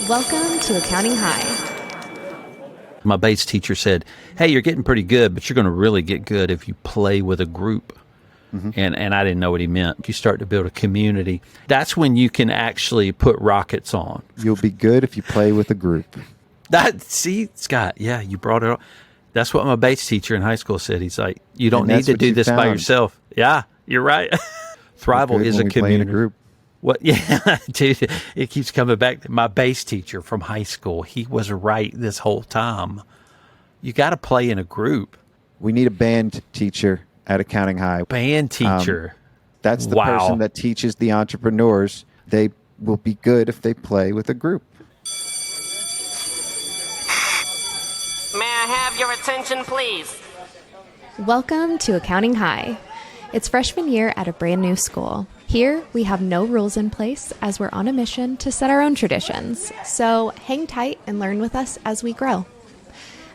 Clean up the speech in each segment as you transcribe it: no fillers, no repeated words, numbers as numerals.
Welcome to Accounting High. My bass teacher said, hey, you're getting pretty good, but you're going to really get good if you play with a group. Mm-hmm. And I didn't know what he meant. You start to build a community. That's when you can actually put rockets on. You'll be good if you play with a group. See, Scott, yeah, you brought it up. That's what my bass teacher in high school said. He's like, you don't need to do this by yourself. Yeah, you're right. Thriveal is a community. Play in a group. What? Yeah, dude, it keeps coming back. My bass teacher from high school, he was right this whole time. You got to play in a group. We need a band teacher at Accounting High. Band teacher. That's the person that teaches the entrepreneurs. They will be good if they play with a group. May I have your attention, please? Welcome to Accounting High. It's freshman year at a brand new school. Here, we have no rules in place as we're on a mission to set our own traditions. So hang tight and learn with us as we grow.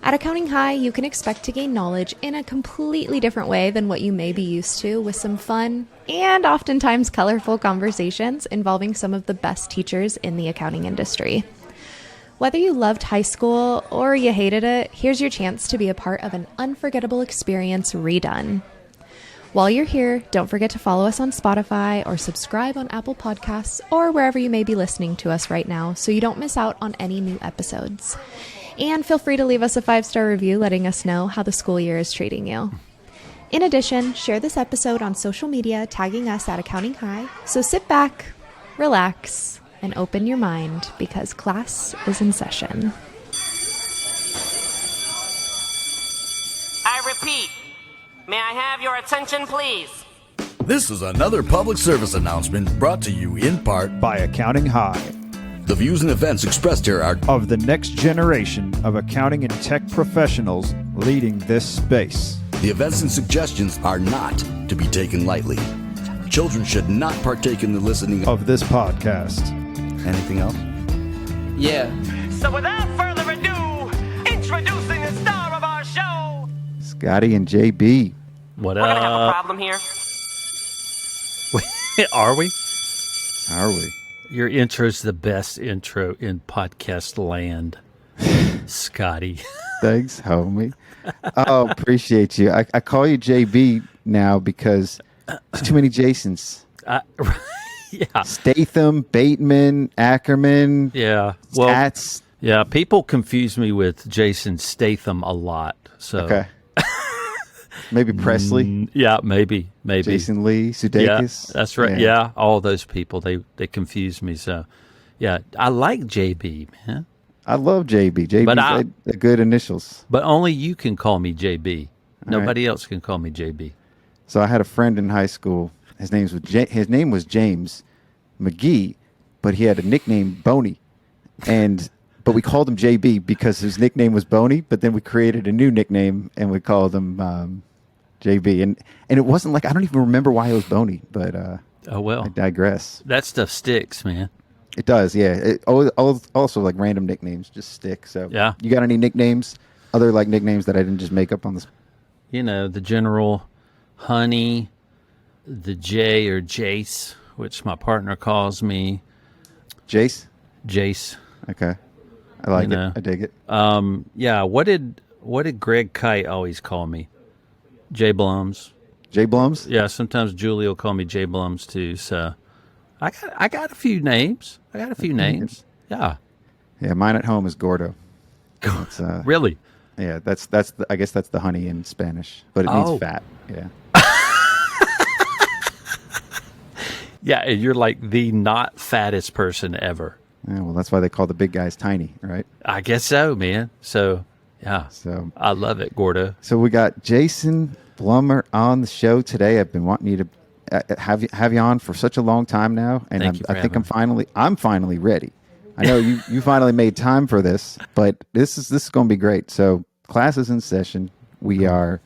At Accounting High, you can expect to gain knowledge in a completely different way than what you may be used to, with some fun and oftentimes colorful conversations involving some of the best teachers in the accounting industry. Whether you loved high school or you hated it, here's your chance to be a part of an unforgettable experience redone. While you're here, don't forget to follow us on Spotify or subscribe on Apple Podcasts or wherever you may be listening to us right now so you don't miss out on any new episodes. And feel free to leave us a 5-star review letting us know how the school year is treating you. In addition, share this episode on social media, tagging us at Accounting High. So sit back, relax, and open your mind because class is in session. I repeat, may I have your attention, please? This is another public service announcement brought to you in part by Accounting High. The views and events expressed here are of the next generation of accounting and tech professionals leading this space. The events and suggestions are not to be taken lightly. Children should not partake in the listening of this podcast. Anything else? Yeah. So without further ado, introducing the star of our show, Scotty and JB. What We're gonna have a problem here. Are we? Are we? Your intro's the best intro in podcast land, Scotty. Thanks, homie. Oh, appreciate you. I call you JB now because there's too many Jasons. Yeah. Statham, Bateman, Ackerman. Yeah. Well, Stats. Yeah. People confuse me with Jason Statham a lot. So. Okay. Maybe Presley. Yeah, maybe. Jason Lee, Sudeikis. Yeah, that's right. Yeah, all those people, they confuse me. So, yeah, I like JB, man. I love JB. JB's the good initials. But only you can call me JB. Nobody right. else can call me JB. So I had a friend in high school. His name was James McGee, but he had a nickname Boney, but we called him JB because his nickname was Boney. But then we created a new nickname and we called him JB, and it wasn't like, I don't even remember why it was Boney, but oh well, I digress. That stuff sticks, man. It does, yeah. It also like random nicknames just stick. So yeah, you got any nicknames? Other like nicknames that I didn't just make up on this? You know, the general Honey, the J or Jace, which my partner calls me. Jace. Okay, I like it. I dig it. Yeah. What did Greg Kite always call me? J Blums. J Blums? Yeah, sometimes Julie will call me J Blums too. So I got a few names. Yeah. Yeah, mine at home is Gordo. Really? Yeah, I guess that's the honey in Spanish, but it means fat. Yeah. Yeah, and you're like the not fattest person ever. Yeah, well, that's why they call the big guys tiny, right? I guess so, man. So, yeah. So I love it, Gordo. So we got Jason Blumer on the show today. I've been wanting you to have you on for such a long time now, and I think I'm finally ready. I know you finally made time for this, but this is going to be great. So class is in session. You're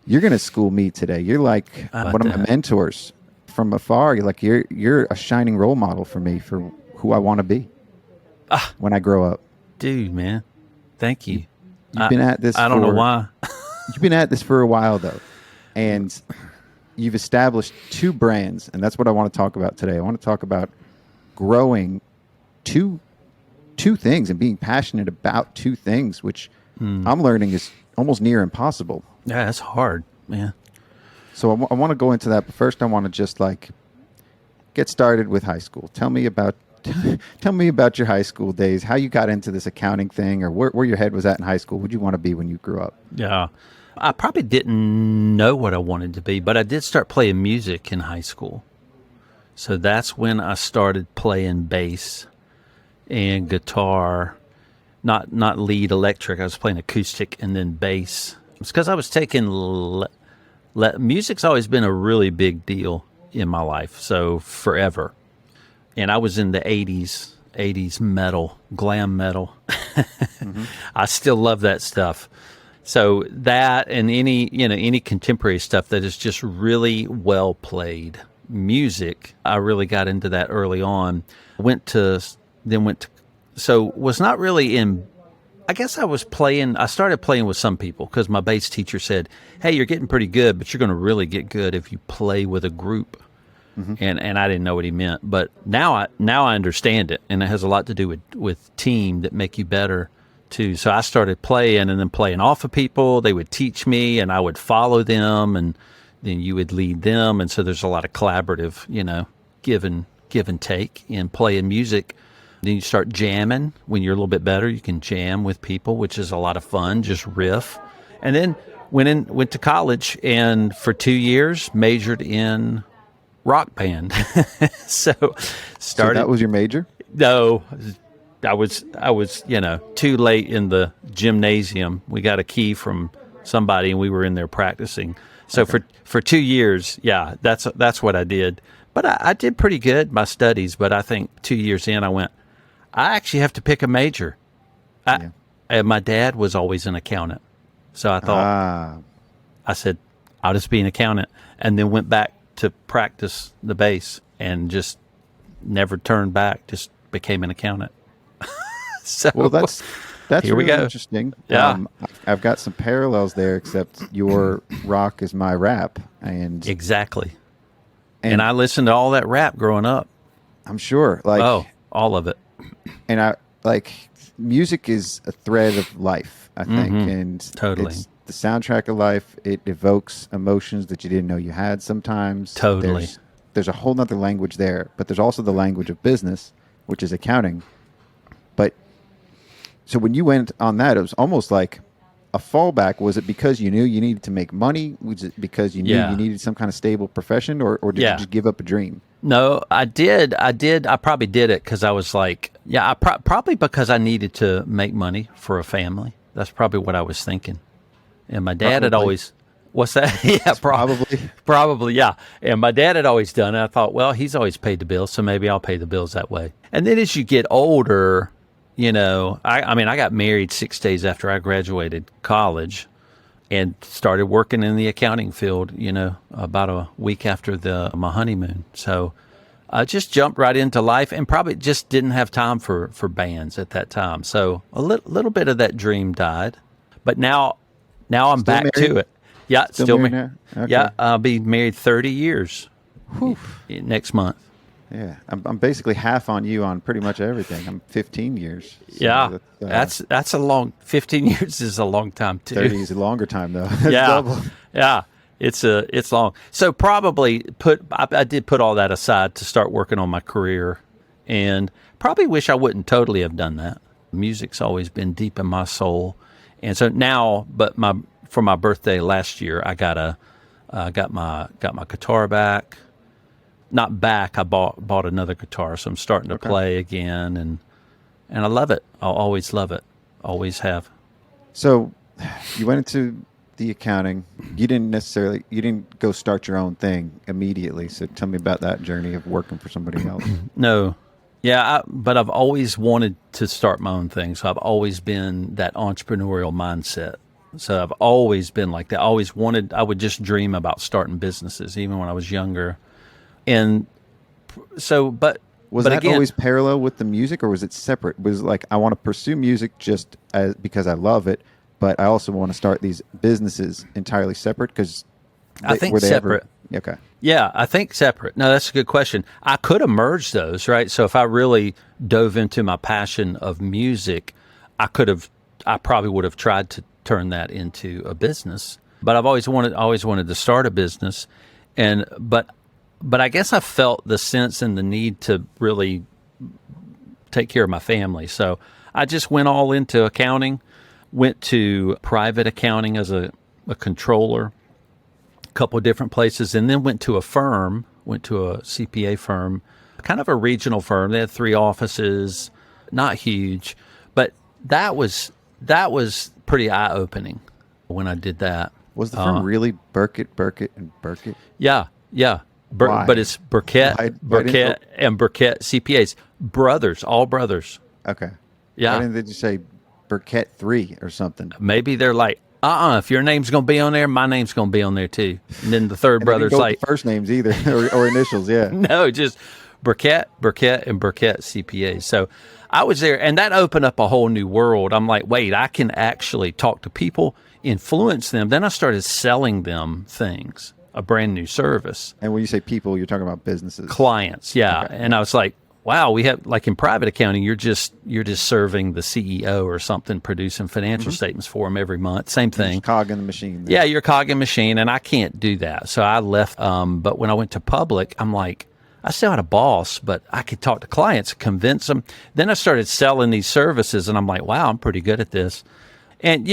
going to school me today. You're like one of my mentors from afar. You're a shining role model for me for who I want to be when I grow up. Dude, man. Thank you. You've been at this. I don't know why. You've been at this for a while though, and you've established 2 brands, and that's what I want to talk about today. I want to talk about growing 2 two things and being passionate about two things, which I'm learning is almost near impossible. Yeah, it's hard, man. So I want to go into that, but first I want to just like get started with high school. Tell me about your high school days, how you got into this accounting thing, or where your head was at in high school. What did you want to be when you grew up? Yeah. I probably didn't know what I wanted to be, but I did start playing music in high school. So that's when I started playing bass and guitar, not lead electric. I was playing acoustic and then bass. It's because I was taking music's always been a really big deal in my life, so forever. And I was in the 80s metal, glam metal. I still love that stuff. So that and any contemporary stuff that is just really well played music, I really got into that early on. So was not really in, I guess I started playing with some people because my bass teacher said, hey, you're getting pretty good, but you're going to really get good if you play with a group. And I didn't know what he meant, but now I understand it, and it has a lot to do with team that make you better too. So I started playing and then playing off of people. They would teach me, and I would follow them, and then you would lead them. And so there's a lot of collaborative, give and take in playing music. Then you start jamming. When you're a little bit better, you can jam with people, which is a lot of fun. Just riff, and then went to college, and for 2 years majored in rock band. So that was your major? No, I was too late in the gymnasium. We got a key from somebody and we were in there practicing. So for 2 years, yeah, that's what I did. But I did pretty good my studies, but I think 2 years in I went, I actually have to pick a major. And my dad was always an accountant. So I thought I said, I'll just be an accountant, and then went back to practice the bass and just never turned back, just became an accountant. So well, that's here we really go. Interesting. Yeah. I've got some parallels there, except your rock is my rap. And exactly. And I listened to all that rap growing up. I'm sure. All of it. And I music is a thread of life, I think. And totally. It's the soundtrack of life. It evokes emotions that you didn't know you had sometimes. Totally. There's a whole nother language there, but there's also the language of business, which is accounting. But so when you went on that, it was almost like a fallback. Was it because you knew you needed to make money? Was it because you knew you needed some kind of stable profession, or did you just give up a dream? No, I did. I probably did it because I was like, probably because I needed to make money for a family. That's probably what I was thinking. And my dad had always, what's that? Yeah, probably, yeah. And my dad had always done it. I thought, well, he's always paid the bills, so maybe I'll pay the bills that way. And then as you get older, I got married 6 days after I graduated college and started working in the accounting field, about a week after my honeymoon. So I just jumped right into life and probably just didn't have time for bands at that time. So a little bit of that dream died. But now I'm still back married? To it. Yeah, still married. Okay. Yeah, I'll be married 30 years next month. Yeah, I'm basically half on you on pretty much everything. I'm 15 years. So yeah, that's a long. 15 years is a long time too. 30 is a longer time though. Yeah, it's long. So probably I did put all that aside to start working on my career, and probably wish I wouldn't totally have done that. Music's always been deep in my soul, and so now, for my birthday last year, I got my guitar back. Not back. I bought another guitar, so I'm starting to play again, and I love it. I'll always love it. Always have. So, you went into the accounting. You didn't go start your own thing immediately. So tell me about that journey of working for somebody else. No, yeah, but I've always wanted to start my own thing. So I've always been that entrepreneurial mindset. So I've always been like that. I would just dream about starting businesses, even when I was younger. And so, but was that always parallel with the music, or was it separate? Was it like, I want to pursue music just because I love it, but I also want to start these businesses entirely separate? Because I think were they separate. Okay. Yeah, I think separate. No, that's a good question. I could have merged those, right? So if I really dove into my passion of music, I probably would have tried to turn that into a business. But I've always wanted to start a business, but I guess I felt the sense and the need to really take care of my family. So I just went all into accounting, went to private accounting as a controller, a couple of different places, and then went to a CPA firm, kind of a regional firm. They had 3 offices, not huge, but that was pretty eye-opening when I did that. Was the firm really Burkett, and Burkett? Yeah. But it's Burkett and Burkett CPAs. Brothers, all brothers. Okay. Yeah. Why didn't they just say Burkett 3 or something? Maybe they're like, if your name's going to be on there, my name's going to be on there too. And then the third brother's like... first names either, or initials, yeah. No, just Burkett, and Burkett CPAs. So I was there, and that opened up a whole new world. I'm like, wait, I can actually talk to people, influence them. Then I started selling them things, a brand new service. And when you say people, you're talking about businesses? Clients, yeah. Okay. And I was like, wow, we have, like in private accounting, you're just serving the CEO or something, producing financial statements for them every month. Same thing. Cog in the machine. Yeah, you're cog in the machine, and I can't do that. So I left. But when I went to public, I'm like, I still had a boss, but I could talk to clients, convince them. Then I started selling these services, and I'm like, wow, I'm pretty good at this. And,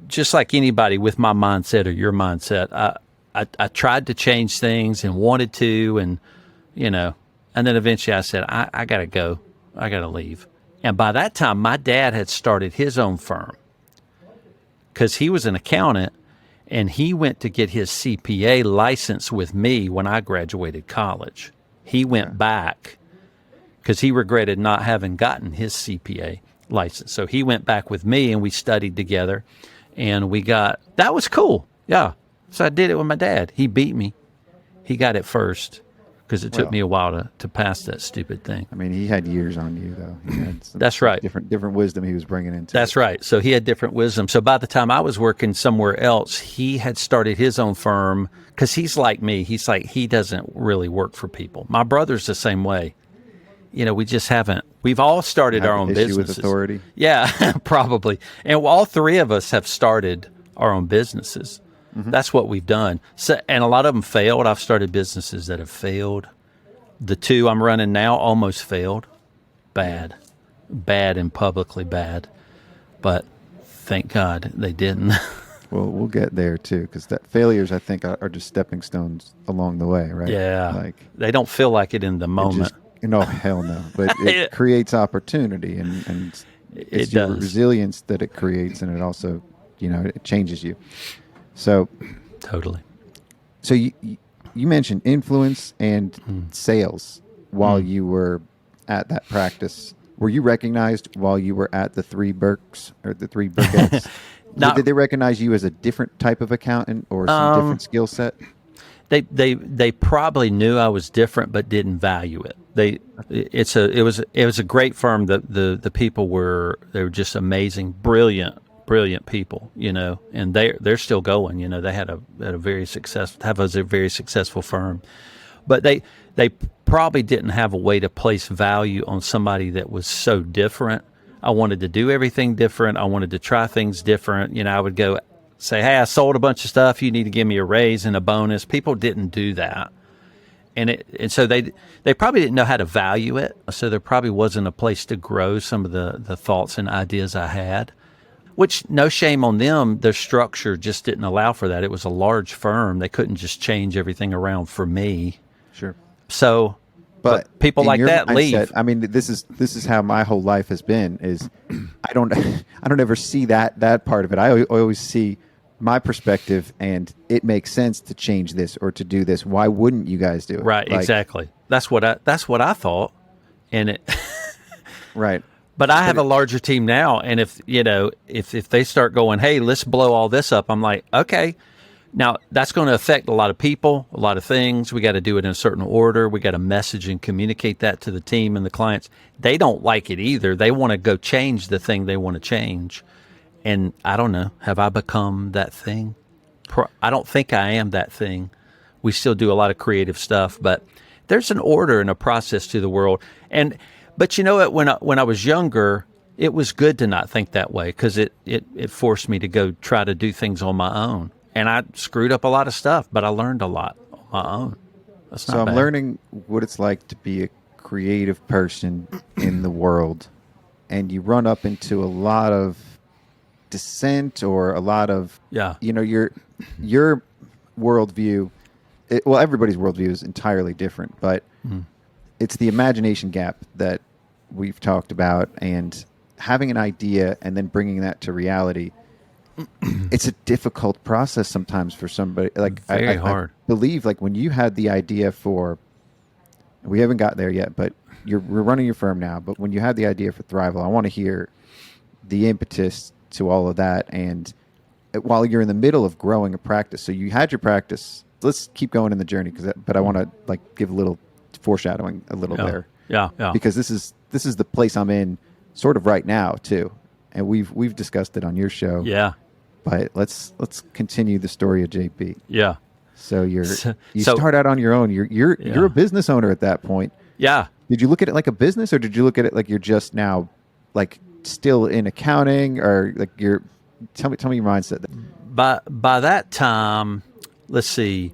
just like anybody with my mindset or your mindset, I tried to change things and wanted to, and then eventually I said, I got to go. I got to leave. And by that time, my dad had started his own firm because he was an accountant, and he went to get his CPA license with me when I graduated college. He went back because he regretted not having gotten his CPA license. So he went back with me, and we studied together, and that was cool. Yeah. So I did it with my dad. He beat me. He got it first because it took me a while to pass that stupid thing. I mean, he had years on you, though. He had That's right. Different wisdom he was bringing into That's right. So he had different wisdom. So by the time I was working somewhere else, he had started his own firm because he's like me. He's like, he doesn't really work for people. My brother's the same way. We just haven't. We've all started our own businesses. With authority? Yeah, probably. And all 3 of us have started our own businesses. Mm-hmm. That's what we've done. So, and a lot of them failed. I've started businesses that have failed. The 2 I'm running now almost failed. Bad and publicly bad. But thank God they didn't. Well, we'll get there too, because failures, I think, are just stepping stones along the way, right? Yeah. They don't feel like it in the moment. No, hell no. But it creates opportunity, and it's your resilience that it creates, and it also, it changes you. So totally. So you mentioned influence and sales while you were at that practice. Were you recognized while you were at the 3 Burks or the 3 Burketts? Did they recognize you as a different type of accountant or some different skill set? They probably knew I was different, but didn't value it. It was a great firm. The people were just amazing, brilliant people, and they're still going. They had a very successful firm, but they probably didn't have a way to place value on somebody that was so different. I wanted to do everything different. I wanted to try things different. I would go say, hey, I sold a bunch of stuff. You need to give me a raise and a bonus. People didn't do that. And so they probably didn't know how to value it. So there probably wasn't a place to grow some of the thoughts and ideas I had, which no shame on them. Their structure just didn't allow for that. It was a large firm. They couldn't just change everything around for me. Sure. So, but people like that leave. I mean, this is how my whole life has been. Is I don't ever see that part of it. I always see my perspective, and it makes sense to change this or to do this. Why wouldn't you guys do it? Right, exactly. That's what I thought, and it. Right. But I have a larger team now, and if they start going, hey, let's blow all this up, I'm like, okay. Now that's going to affect a lot of people, a lot of things. We got to do it in a certain order. We got to message and communicate that to the team and the clients. They don't like it either. They want to go change the thing they want to change. And I don't know, have I become that thing? I don't think I am that thing. We still do a lot of creative stuff, but there's an order and a process to the world. But you know what? When I was younger, it was good to not think that way because it forced me to go try to do things on my own. And I screwed up a lot of stuff, but I learned a lot on my own. That's not so I'm bad. learning what it's like to be a creative person in the world, and you run up into a lot of dissent or a lot of your worldview. Everybody's worldview is entirely different, but it's the imagination gap that we've talked about, and having an idea and then bringing that to reality. It's a difficult process sometimes for somebody. Like Very hard. I believe, like when you had the idea for, we haven't got there yet, but we're running your firm now. But when you had the idea for Thriveal, I want to hear the impetus to all of that. And while you're in the middle of growing a practice, so you had your practice. Let's keep going in the journey, but I want to give a little foreshadowing a little there. Yeah. Because this is the place I'm in, sort of right now too, and we've discussed it on your show. Yeah. But let's continue the story of JP. Yeah. So you start out on your own. You're a business owner at that point. Yeah. Did you look at it like a business, or did you look at it like you're just now, like still in accounting, or like you're? Tell me your mindset. By that time, let's see,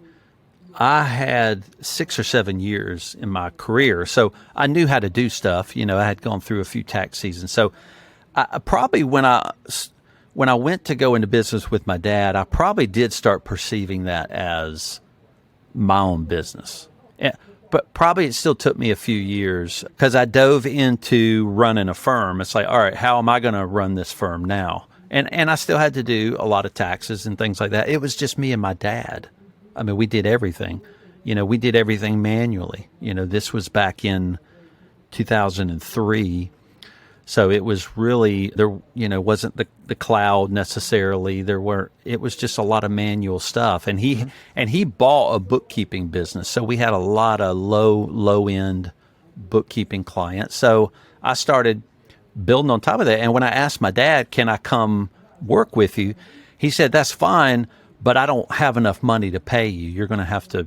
I had 6 or 7 years in my career, so I knew how to do stuff. I had gone through a few tax seasons. So I probably when I went to go into business with my dad, I probably did start perceiving that as my own business. But probably it still took me a few years because I dove into running a firm. It's like, all right, how am I going to run this firm now? And I still had to do a lot of taxes and things like that. It was just me and my dad. I mean, we did everything. We did everything manually. This was back in 2003. So it was really, there, wasn't the cloud necessarily. It was just a lot of manual stuff. And he bought a bookkeeping business. So we had a lot of low end bookkeeping clients. So I started building on top of that. And when I asked my dad, can I come work with you? He said, that's fine, but I don't have enough money to pay you. You're going to have to,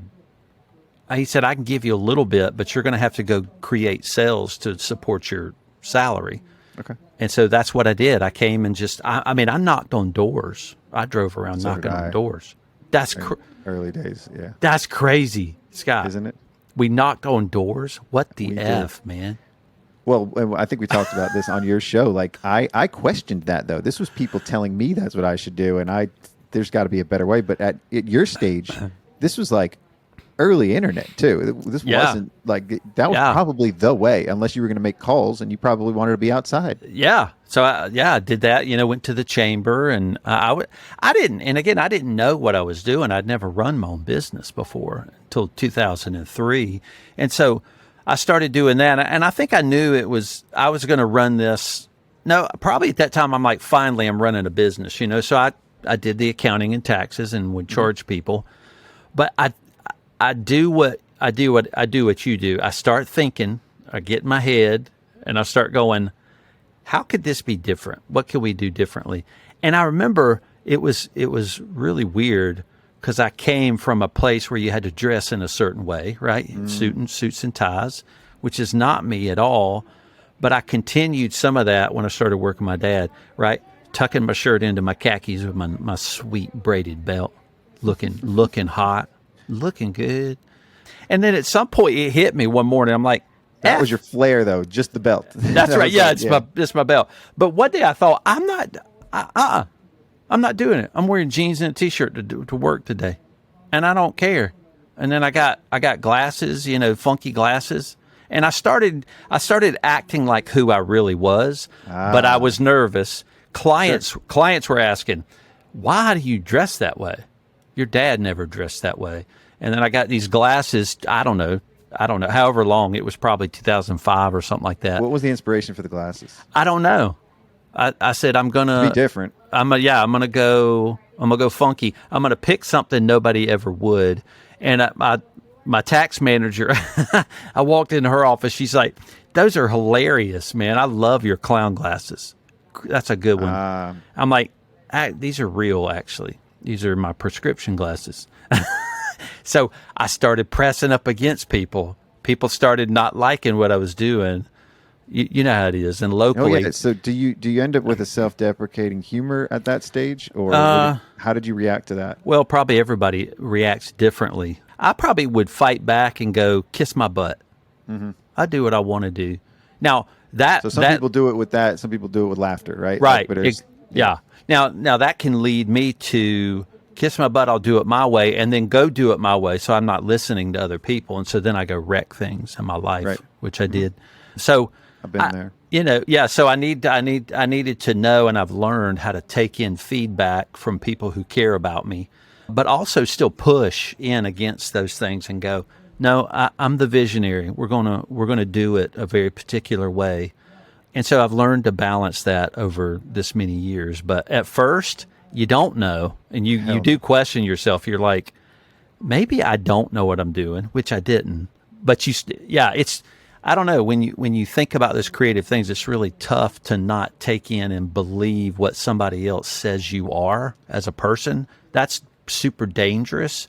he said, I can give you a little bit, but you're going to have to go create sales to support your salary. Okay. And so that's what I did. I came and I knocked on doors. I drove around knocking on doors. That's early days. Yeah. That's crazy, Scott. Isn't it? We knocked on doors. What the F, man? Well, I think we talked about this on your show. Like I questioned that though. This was people telling me that's what I should do. And there's got to be a better way. But at your stage, this was like early internet too. This wasn't like, that was probably the way, unless you were going to make calls and you probably wanted to be outside. Yeah. So I did that, went to the chamber, and I didn't know what I was doing. I'd never run my own business before until 2003. And so I started doing that. And I think I knew I was going to run this. No, probably at that time, I'm like, finally, I'm running a business, so I did the accounting and taxes and would charge people, but I do what you do. I start thinking, I get in my head, and I start going, how could this be different? What can we do differently? And I remember it was really weird because I came from a place where you had to dress in a certain way, right? Suits and ties, which is not me at all. But I continued some of that when I started working with my dad, right? Tucking my shirt into my khakis with my sweet braided belt, looking hot. Looking good. And then at some point it hit me one morning. I'm like, that was your flair though, just the belt. That's right. Yeah, it's my belt. But one day I thought, I'm not doing it. I'm wearing jeans and a t-shirt to work today. And I don't care. And then I got glasses, funky glasses. And I started acting like who I really was, but I was nervous. Clients were asking, why do you dress that way? Your dad never dressed that way. And then I got these glasses. I don't know, however long. It was probably 2005 or something like that. What was the inspiration for the glasses? I don't know. I said, I'm going to be different. I'm going to go funky. I'm going to pick something nobody ever would. And my tax manager, I walked into her office. She's like, those are hilarious, man. I love your clown glasses. That's a good one. I'm like, these are real, actually. These are my prescription glasses. So I started pressing up against people. People started not liking what I was doing. You know how it is. And locally. Oh, yeah. So do you end up with a self-deprecating humor at that stage? Or how did you react to that? Well, probably everybody reacts differently. I probably would fight back and go, kiss my butt. Mm-hmm. I do what I want to do. Now, So some people do it with that. Some people do it with laughter, right? Right. Like, yeah. Now that can lead me to kiss my butt, I'll do it my way, and then go do it my way. So I'm not listening to other people. And so then I go wreck things in my life, which I did. So I've been there. Yeah. So I needed to know, and I've learned how to take in feedback from people who care about me, but also still push in against those things and go, no, I'm the visionary. We're gonna do it a very particular way. And so I've learned to balance that over this many years. But at first, you don't know, and you do question yourself. You're like, maybe I don't know what I'm doing, which I didn't. But it's, I don't know, when you think about those creative things, it's really tough to not take in and believe what somebody else says you are as a person. That's super dangerous.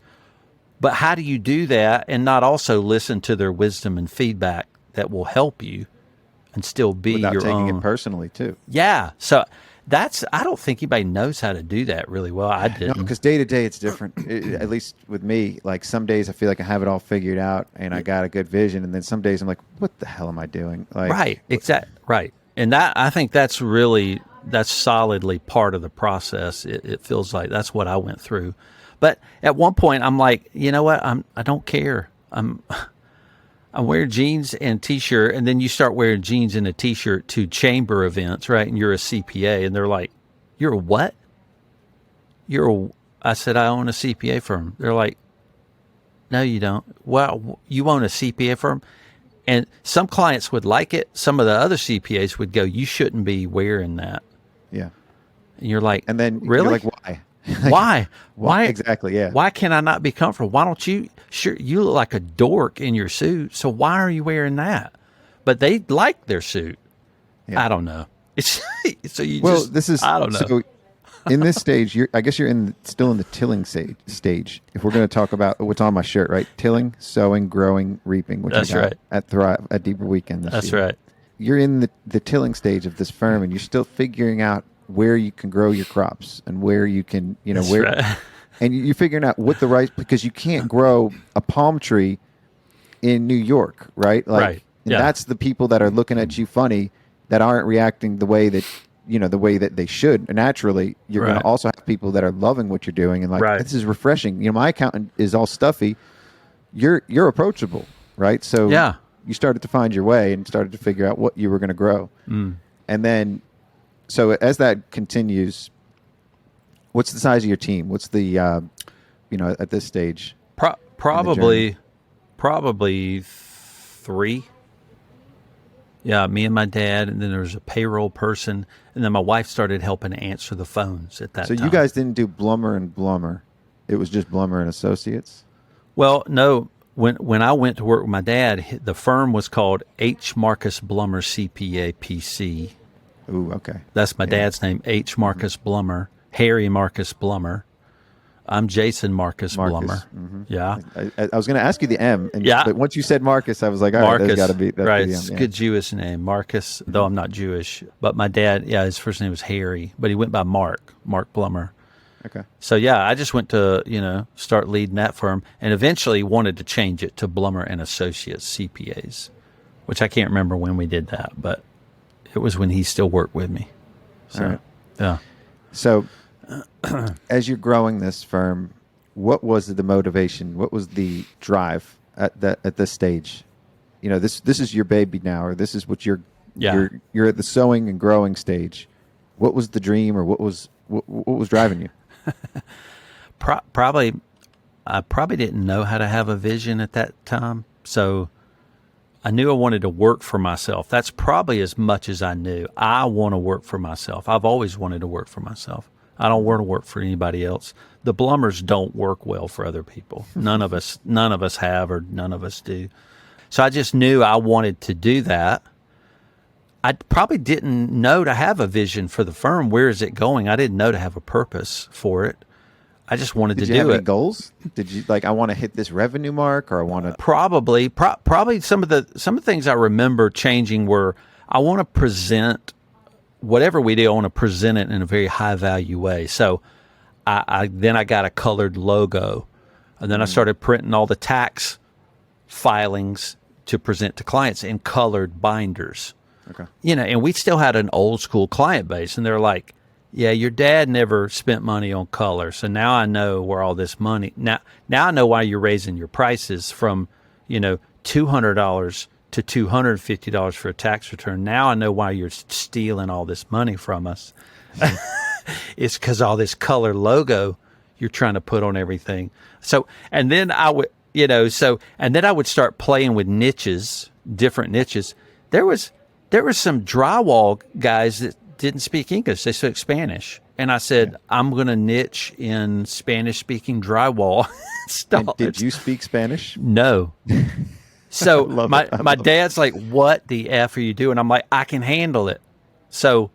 But how do you do that and not also listen to their wisdom and feedback that will help you and still be without your taking own? It personally too? Yeah. So I don't think anybody knows how to do that really well. I didn't. No, because day to day it's different. At least with me, like some days I feel like I have it all figured out and I got a good vision, and then some days I'm like, what the hell am I doing? Like, right. Exactly. Right. And I think that's solidly part of the process. It feels like that's what I went through. But at one point, I'm like, you know what? I don't care. I'm wearing jeans and T-shirt, and then you start wearing jeans and a T-shirt to chamber events, right? And you're a CPA, and they're like, "You're a what?" I said, "I own a CPA firm." They're like, "No, you don't." Well, you own a CPA firm, and some clients would like it. Some of the other CPAs would go, "You shouldn't be wearing that." Yeah. And you're like, and then really? You're like, why? Why exactly? Yeah. Why can I not be comfortable? Why don't you? Sure, you look like a dork in your suit. So why are you wearing that? But they like their suit. Yeah. I don't know. It's so you. Well, just, this is. I don't know. So in this stage, I guess you're still in the tilling stage. If we're going to talk about what's on my shirt, right? Tilling, sowing, growing, reaping. Which That's I got right. At Thrive at Deeper Weekend. That's year. right. You're in the tilling stage of this firm, and you're still figuring out where you can grow your crops and where you can, That's where, right. and you're figuring out what the right, because you can't grow a palm tree in New York, right? Like, right. And yeah. that's the people that are looking at you funny, that aren't reacting the way that, the way that they should naturally. You're right. going to also have people that are loving what you're doing and like, right. this is refreshing. My accountant is all stuffy. You're approachable, right? So yeah. you started to find your way and started to figure out what you were going to grow. Mm. And then, so as that continues, what's the size of your team? What's the, at this stage? Probably 3. Yeah, me and my dad, and then there was a payroll person, and then my wife started helping answer the phones at that time. So you guys didn't do Blumer and Blumer. It was just Blumer and Associates? Well, no. When I went to work with my dad, the firm was called H. Marcus Blumer CPA PC. Ooh, okay. That's my dad's name, H. Marcus Blumer, Harry Marcus Blumer. I'm Jason Marcus Blumer. Mm-hmm. Yeah. I was going to ask you the M, but once you said Marcus, I was like, all right, Marcus, that's got to be that's right. the M. It's a good Jewish name, Marcus, though I'm not Jewish. But my dad, his first name was Harry, but he went by Mark Blumer. Okay. So, I just went to, start leading that firm and eventually wanted to change it to Blumer and Associates CPAs, which I can't remember when we did that, but it was when he still worked with me. So, all right. Yeah. So, as you're growing this firm, what was the motivation? What was the drive at this stage? This is your baby now, or this is what you're at the sowing and growing stage. What was the dream, or what was driving you? Probably, I probably didn't know how to have a vision at that time. So I knew I wanted to work for myself. That's probably as much as I knew. I want to work for myself. I've always wanted to work for myself. I don't want to work for anybody else. The Blumers don't work well for other people. None of us have, or none of us do. So I just knew I wanted to do that. I probably didn't know to have a vision for the firm. Where is it going? I didn't know to have a purpose for it. I just wanted to Did you have do any it. goals? Did you I want to hit this revenue mark, or I want to? Probably some of the things I remember changing were I want to present whatever we do. I want to present it in a very high value way. So I got a colored logo, and then I started printing all the tax filings to present to clients in colored binders. Okay. And we still had an old school client base, and they're like, yeah, your dad never spent money on color. So now I know where all this money, now I know why you're raising your prices from, $200 to $250 for a tax return. Now I know why you're stealing all this money from us. It's because all this color logo you're trying to put on everything. So, and then I would, and then I would start playing with niches, different niches. There was some drywall guys that didn't speak English. They spoke Spanish. And I said, I'm going to niche in Spanish-speaking drywall. And did you speak Spanish? No. So my dad's like, what the F are you doing? I'm like, I can handle it. So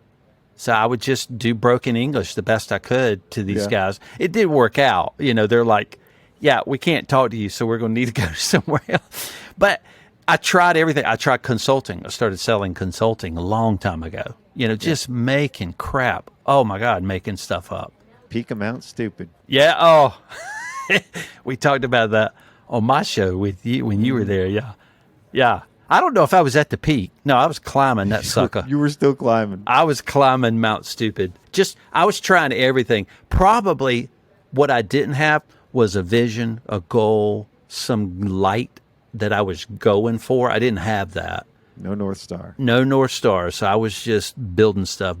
I would just do broken English the best I could to these guys. It did work out. They're like, yeah, we can't talk to you, so we're going to need to go somewhere else. But I tried everything. I tried consulting. I started selling consulting a long time ago. Just making crap. Oh, my God, making stuff up. Peak amount stupid. Yeah. Oh, we talked about that on my show with you when you were there. Yeah. Yeah. I don't know if I was at the peak. No, I was climbing that sucker. You were still climbing. I was climbing Mount Stupid. I was trying everything. Probably what I didn't have was a vision, a goal, some light that I was going for. I didn't have that. No North Star. No North Star. So I was just building stuff.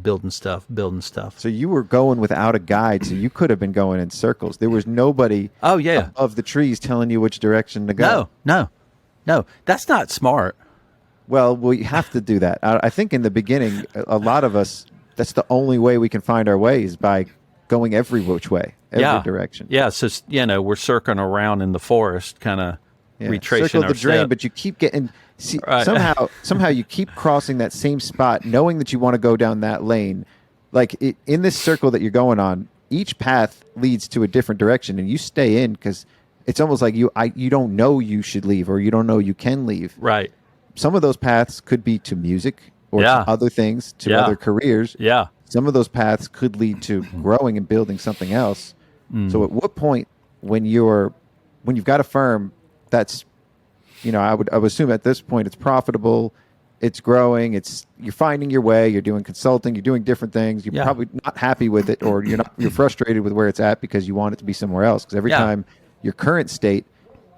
So you were going without a guide, so you could have been going in circles. There was nobody of the trees telling you which direction to go. No. That's not smart. Well, we have to do that. I think in the beginning, a lot of us, that's the only way we can find our way is by going every which way, every direction. Yeah, so, we're circling around in the forest, kind of retracing Circle our the drain, step. but you keep getting... See, somehow you keep crossing that same spot, knowing that you want to go down that lane. Like in this circle that you're going on, each path leads to a different direction, and you stay in because it's almost like you don't know you should leave or you don't know you can leave. Right. Some of those paths could be to music or to other things, to other careers. Yeah. Some of those paths could lead to growing and building something else. So at what point when you've got a firm that's, I would assume at this point it's profitable, it's growing, you're finding your way, you're doing consulting, you're doing different things, you're probably not happy with it, or you're frustrated with where it's at because you want it to be somewhere else. Because every time your current state,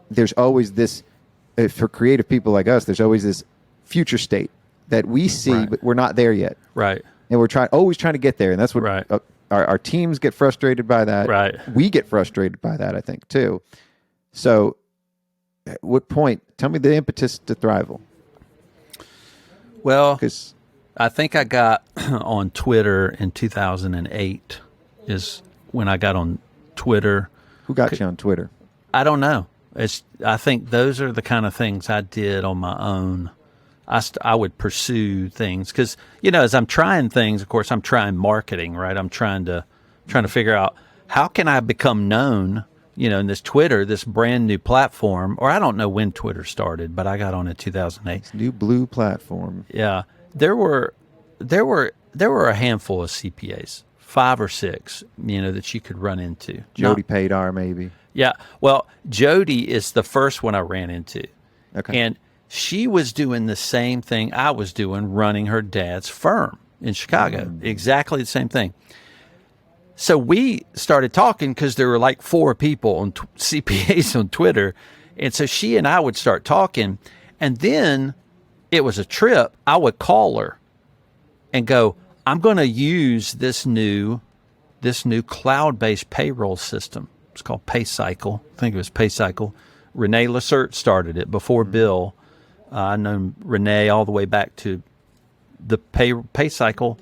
there's always this, for creative people like us, there's always this future state that we see, but we're not there yet. Right. And we're always trying to get there. And that's what our teams get frustrated by that. Right. We get frustrated by that, I think, too. So at what point, tell me the impetus to Thriveal. Well, I think I got on Twitter in 2008 is when I got on Twitter. Who got you on Twitter? I don't know. I think those are the kind of things I did on my own. I would pursue things because, as I'm trying things, of course, I'm trying marketing, right? I'm trying to figure out how can I become known, in this Twitter, this brand new platform, or I don't know when Twitter started, but I got on in 2008. This new blue platform. Yeah. There were a handful of CPAs, 5 or 6, that you could run into. Jody Paydar, maybe. Yeah. Well, Jody is the first one I ran into. Okay. And she was doing the same thing I was doing, running her dad's firm in Chicago. Exactly the same thing. So we started talking because there were like 4 people on CPAs on Twitter. And so she and I would start talking. And then it was a trip. I would call her and go, I'm going to use this new cloud-based payroll system. It's called PayCycle. I think it was PayCycle. Renee Lacerte started it before Bill. I know Renee all the way back to the PayCycle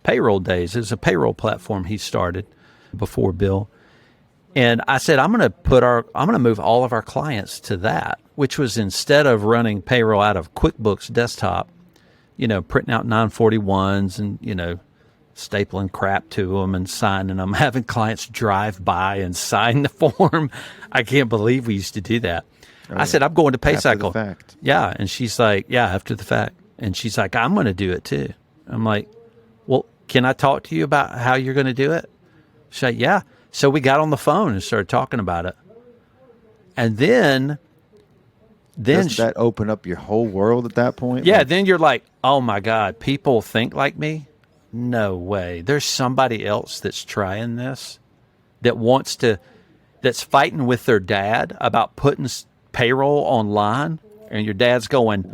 payroll days. It was a payroll platform he started before Bill. And I said, I'm going to move all of our clients to that, which was instead of running payroll out of QuickBooks desktop, printing out 941s and, stapling crap to them and signing them, having clients drive by and sign the form. I can't believe we used to do that. I said, I'm going to PayCycle. After the fact. Yeah. And she's like, yeah, after the fact. And she's like, I'm going to do it too. I'm like, well, can I talk to you about how you're going to do it? She's like, yeah. So we got on the phone and started talking about it. And then doesn't that open up your whole world at that point? Yeah. Then you're like, oh my God, people think like me? No way. There's somebody else that's trying this, that's fighting with their dad about putting payroll online, and your dad's going,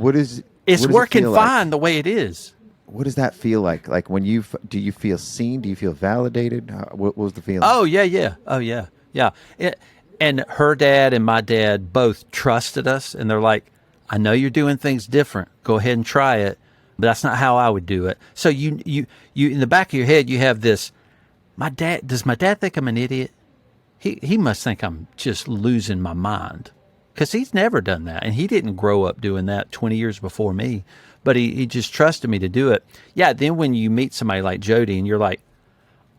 it's working fine the way it is. What does that feel like? Like when do you feel seen? Do you feel validated? What was the feeling? Oh, yeah. Oh, yeah. Yeah. And her dad and my dad both trusted us, and they're like, I know you're doing things different. Go ahead and try it. But that's not how I would do it. So you in the back of your head, you have this, does my dad think I'm an idiot? He must think I'm just losing my mind, because he's never done that. And he didn't grow up doing that 20 years before me, but he just trusted me to do it. Yeah. Then when you meet somebody like Jody and you're like,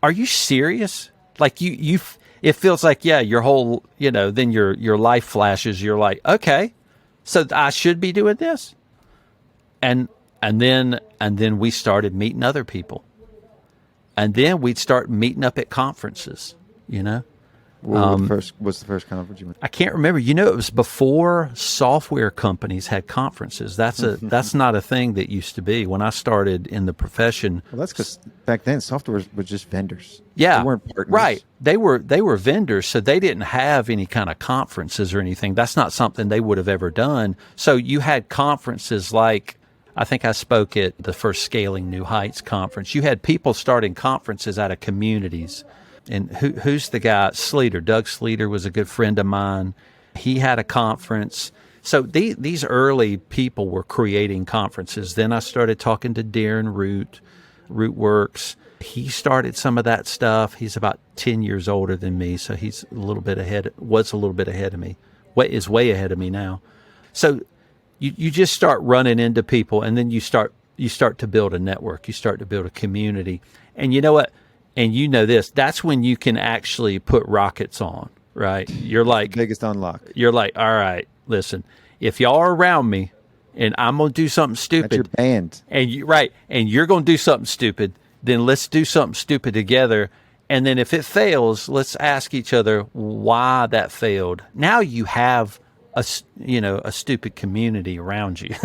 are you serious? Like it feels like, yeah, your whole, then your life flashes. You're like, okay, so I should be doing this. And then we started meeting other people. And then we'd start meeting up at conferences, What's the first conference you went to? I can't remember. It was before software companies had conferences. That's not a thing that used to be when I started in the profession. Well, that's because back then software was just vendors. Yeah, they weren't partners. Right. They were vendors, so they didn't have any kind of conferences or anything. That's not something they would have ever done. So you had conferences like, I think I spoke at the first Scaling New Heights conference. You had people starting conferences out of communities. And who's the guy? Sleater. Doug Sleater was a good friend of mine. He had a conference. So these early people were creating conferences. Then I started talking to Darren Rootworks. He started some of that stuff. He's about 10 years older than me, so he's was a little bit ahead of me. Is way ahead of me now. So you just start running into people, and then you start to build a network. You start to build a community. And you know what? And you know this, that's when you can actually put rockets on, right? You're like, the biggest unlock. You're like, all right, listen, if y'all are around me and I'm going to do something stupid. That's your band. And you're going to do something stupid, then let's do something stupid together. And then if it fails, let's ask each other why that failed. Now you have a stupid community around you.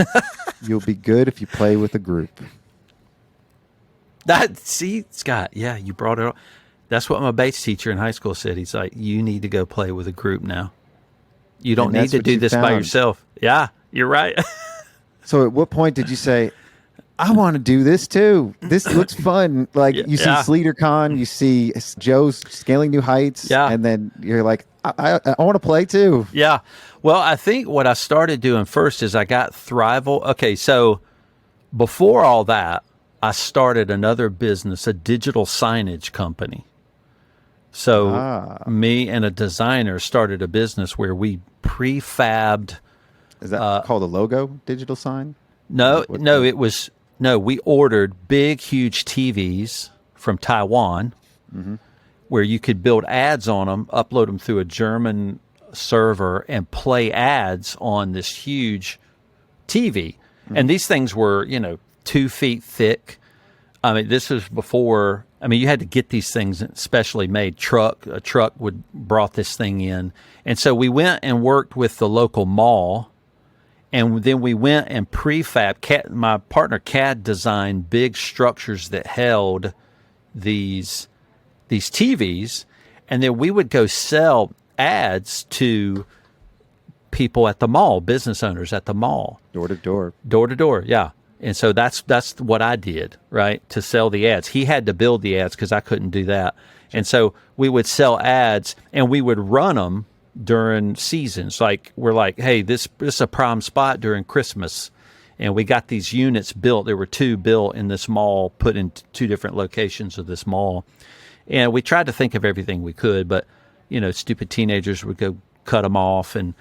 You'll be good if you play with a group. See, Scott, yeah, you brought it up. That's what my bass teacher in high school said. He's like, you need to go play with a group now. You don't need to do this by yourself. Yeah, you're right. So at what point did you say, I want to do this too? This looks fun. Like you see SleaterCon, you see Joe's Scaling New Heights, and then you're like, I want to play too. Yeah. Well, I think what I started doing first is I got Thriveal. Okay, so before all that, I started another business, a digital signage company. So me and a designer started a business where we prefabbed. Is that called a logo digital sign? No, we ordered big, huge TVs from Taiwan, where you could build ads on them, upload them through a German server, and play ads on this huge TV. And these things were, 2 feet thick. I mean, this was before. I mean, you had to get these things specially made. A truck brought this thing in, and so we went and worked with the local mall, and then we went and prefab. My partner CAD designed big structures that held these TVs, and then we would go sell ads to people at the mall, business owners at the mall, door to door. Yeah. And so that's what I did, right, to sell the ads. He had to build the ads because I couldn't do that. And so we would sell ads, and we would run them during seasons. Like, we're like, hey, this is a prime spot during Christmas. And we got these units built. There were 2 built in this mall, put in 2 different locations of this mall. And we tried to think of everything we could, but, stupid teenagers would go cut them off, and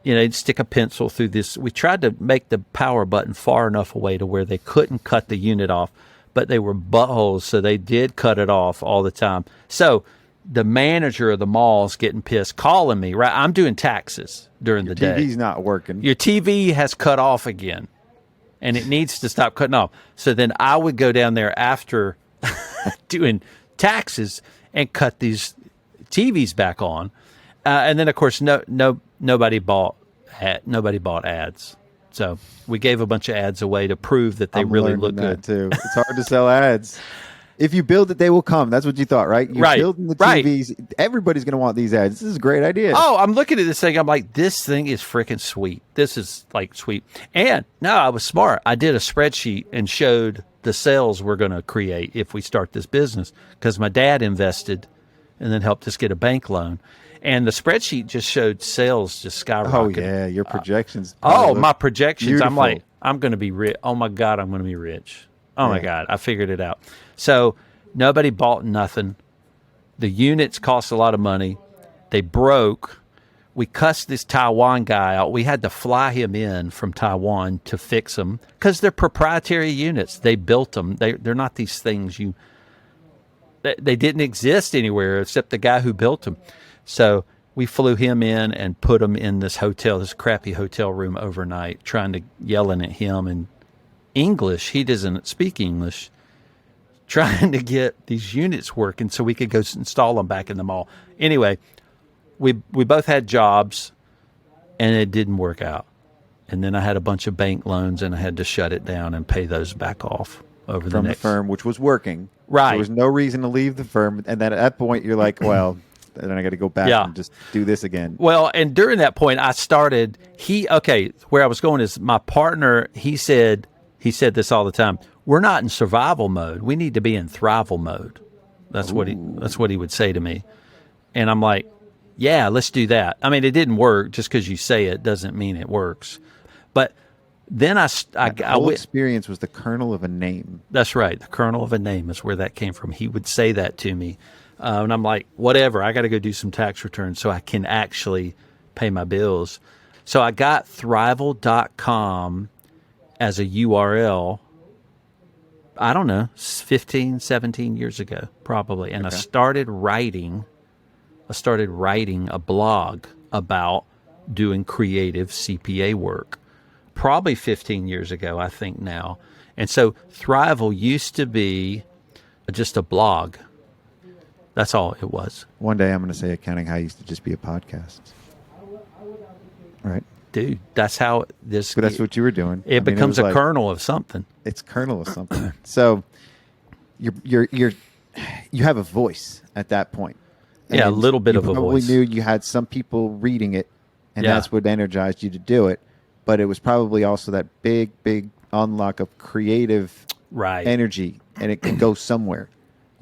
they'd stick a pencil through this. We tried to make the power button far enough away to where they couldn't cut the unit off, but they were buttholes, so they did cut it off all the time. So the manager of the mall's getting pissed, calling me, right? I'm doing taxes during the day. TV's not working. Your TV has cut off again, and it needs to stop cutting off. So then I would go down there after doing taxes and cut these TVs back on. And then, of course, nobody bought ads. So we gave a bunch of ads away to prove that they really look good. Too. It's hard to sell ads. If you build it, they will come. That's what you thought, right? You're building the TVs. Right. Everybody's going to want these ads. This is a great idea. Oh, I'm looking at this thing. I'm like, this thing is freaking sweet. This is like sweet. And no, I was smart. I did a spreadsheet and showed the sales we're going to create if we start this business, because my dad invested and then helped us get a bank loan. And the spreadsheet just showed sales just skyrocketing. Oh, yeah. Your projections. My projections. Beautiful. I'm like, I'm going to be rich. Oh, my God, I'm going to be rich. Oh, my God. I figured it out. So nobody bought nothing. The units cost a lot of money. They broke. We cussed this Taiwan guy out. We had to fly him in from Taiwan to fix them because they're proprietary units. They built them. They're not these things they didn't exist anywhere except the guy who built them. So we flew him in and put him in this crappy hotel room overnight, yelling at him in English. He doesn't speak English, trying to get these units working so we could go install them back in the mall. Anyway, we both had jobs, and it didn't work out. And then I had a bunch of bank loans, and I had to shut it down and pay those back off over from the firm, which was working. Right. There was no reason to leave the firm. And then at that point, you're like, well, then I got to go back and just do this again. Well, and during that point, I started, where I was going is my partner, he said this all the time. We're not in survival mode. We need to be in thriveal mode. That's what he would say to me. And I'm like, yeah, let's do that. I mean, it didn't work. Just because you say it doesn't mean it works. But then I experience was the kernel of a name. That's right. The kernel of a name is where that came from. He would say that to me. And I'm like, whatever. I got to go do some tax returns so I can actually pay my bills. So I got Thriveal.com as a URL, I don't know, 15, 17 years ago, probably. And I started writing a blog about doing creative CPA work, probably 15 years ago, I think now. And so Thriveal used to be just a blog. That's all it was. One day I'm going to say Accounting High used to just be a podcast. Right? Dude, that's how this... But that's what you were doing. It becomes a kernel of something. It's kernel of something. So you have a voice at that point. Yeah, a little bit of a voice. You probably knew you had some people reading it, and that's what energized you to do it. But it was probably also that big, big unlock of creative energy, and it can go somewhere.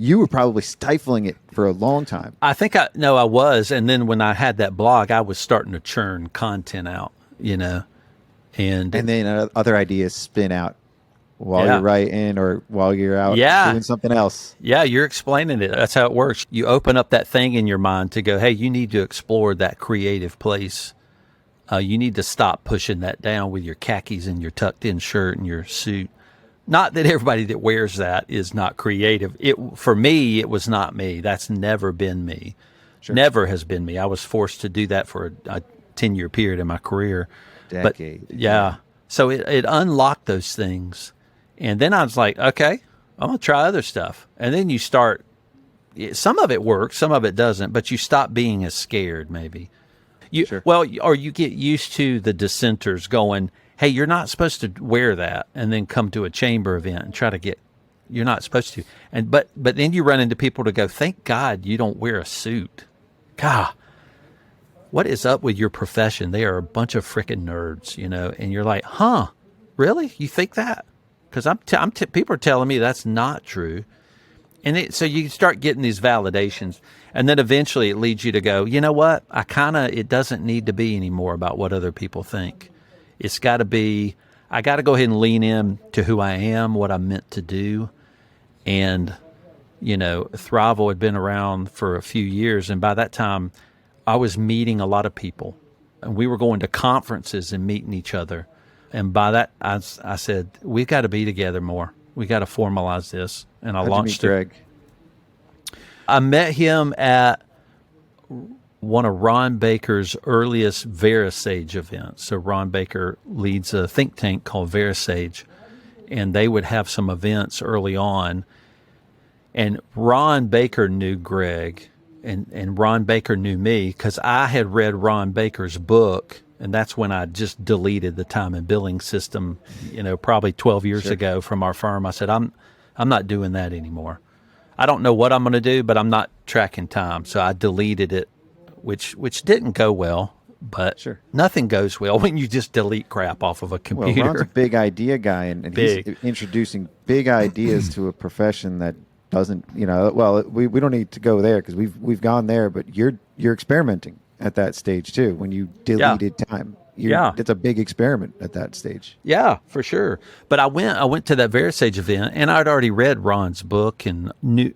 You were probably stifling it for a long time. I think I was. And then when I had that blog, I was starting to churn content out, and then other ideas spin out while you're writing or while you're out doing something else. Yeah, you're explaining it. That's how it works. You open up that thing in your mind to go, hey, you need to explore that creative place. You need to stop pushing that down with your khakis and your tucked in shirt and your suit. Not that everybody that wears that is not creative. For me, it was not me. That's never been me. Sure. Never has been me. I was forced to do that for a 10-year period in my career. Decade. But, yeah. So it unlocked those things. And then I was like, okay, I'm going to try other stuff. And then you start, some of it works, some of it doesn't, but you stop being as scared maybe. Or you get used to the dissenters going, hey, you're not supposed to wear that, and then come to a chamber event and try to you're not supposed to. But then you run into people to go, thank God you don't wear a suit. God, what is up with your profession? They are a bunch of freaking nerds, and you're like, huh, really? You think that? Because people are telling me that's not true. And so you start getting these validations, and then eventually it leads you to go, you know what? It doesn't need to be anymore about what other people think. It's got to be, I got to go ahead and lean in to who I am, what I'm meant to do. And, Thriveal had been around for a few years. And by that time, I was meeting a lot of people. And we were going to conferences and meeting each other. And by that, I said, we've got to be together more. We got to formalize this. And I How'd launched you meet Greg? I met him at one of Ron Baker's earliest VeraSage events. So Ron Baker leads a think tank called VeraSage, and they would have some events early on. And Ron Baker knew Greg, and Ron Baker knew me because I had read Ron Baker's book, and that's when I just deleted the time and billing system, probably 12 years ago from our firm. I said, I'm not doing that anymore. I don't know what I'm going to do, but I'm not tracking time. So I deleted it, which didn't go well. But nothing goes well when you just delete crap off of a computer. Well, Ron's a big idea guy, and he's introducing big ideas to a profession that doesn't, we don't need to go there because we've gone there, but you're experimenting at that stage too. When you deleted time, it's a big experiment at that stage. Yeah, for sure. But I went to that VeraSage event, and I'd already read Ron's book and knew.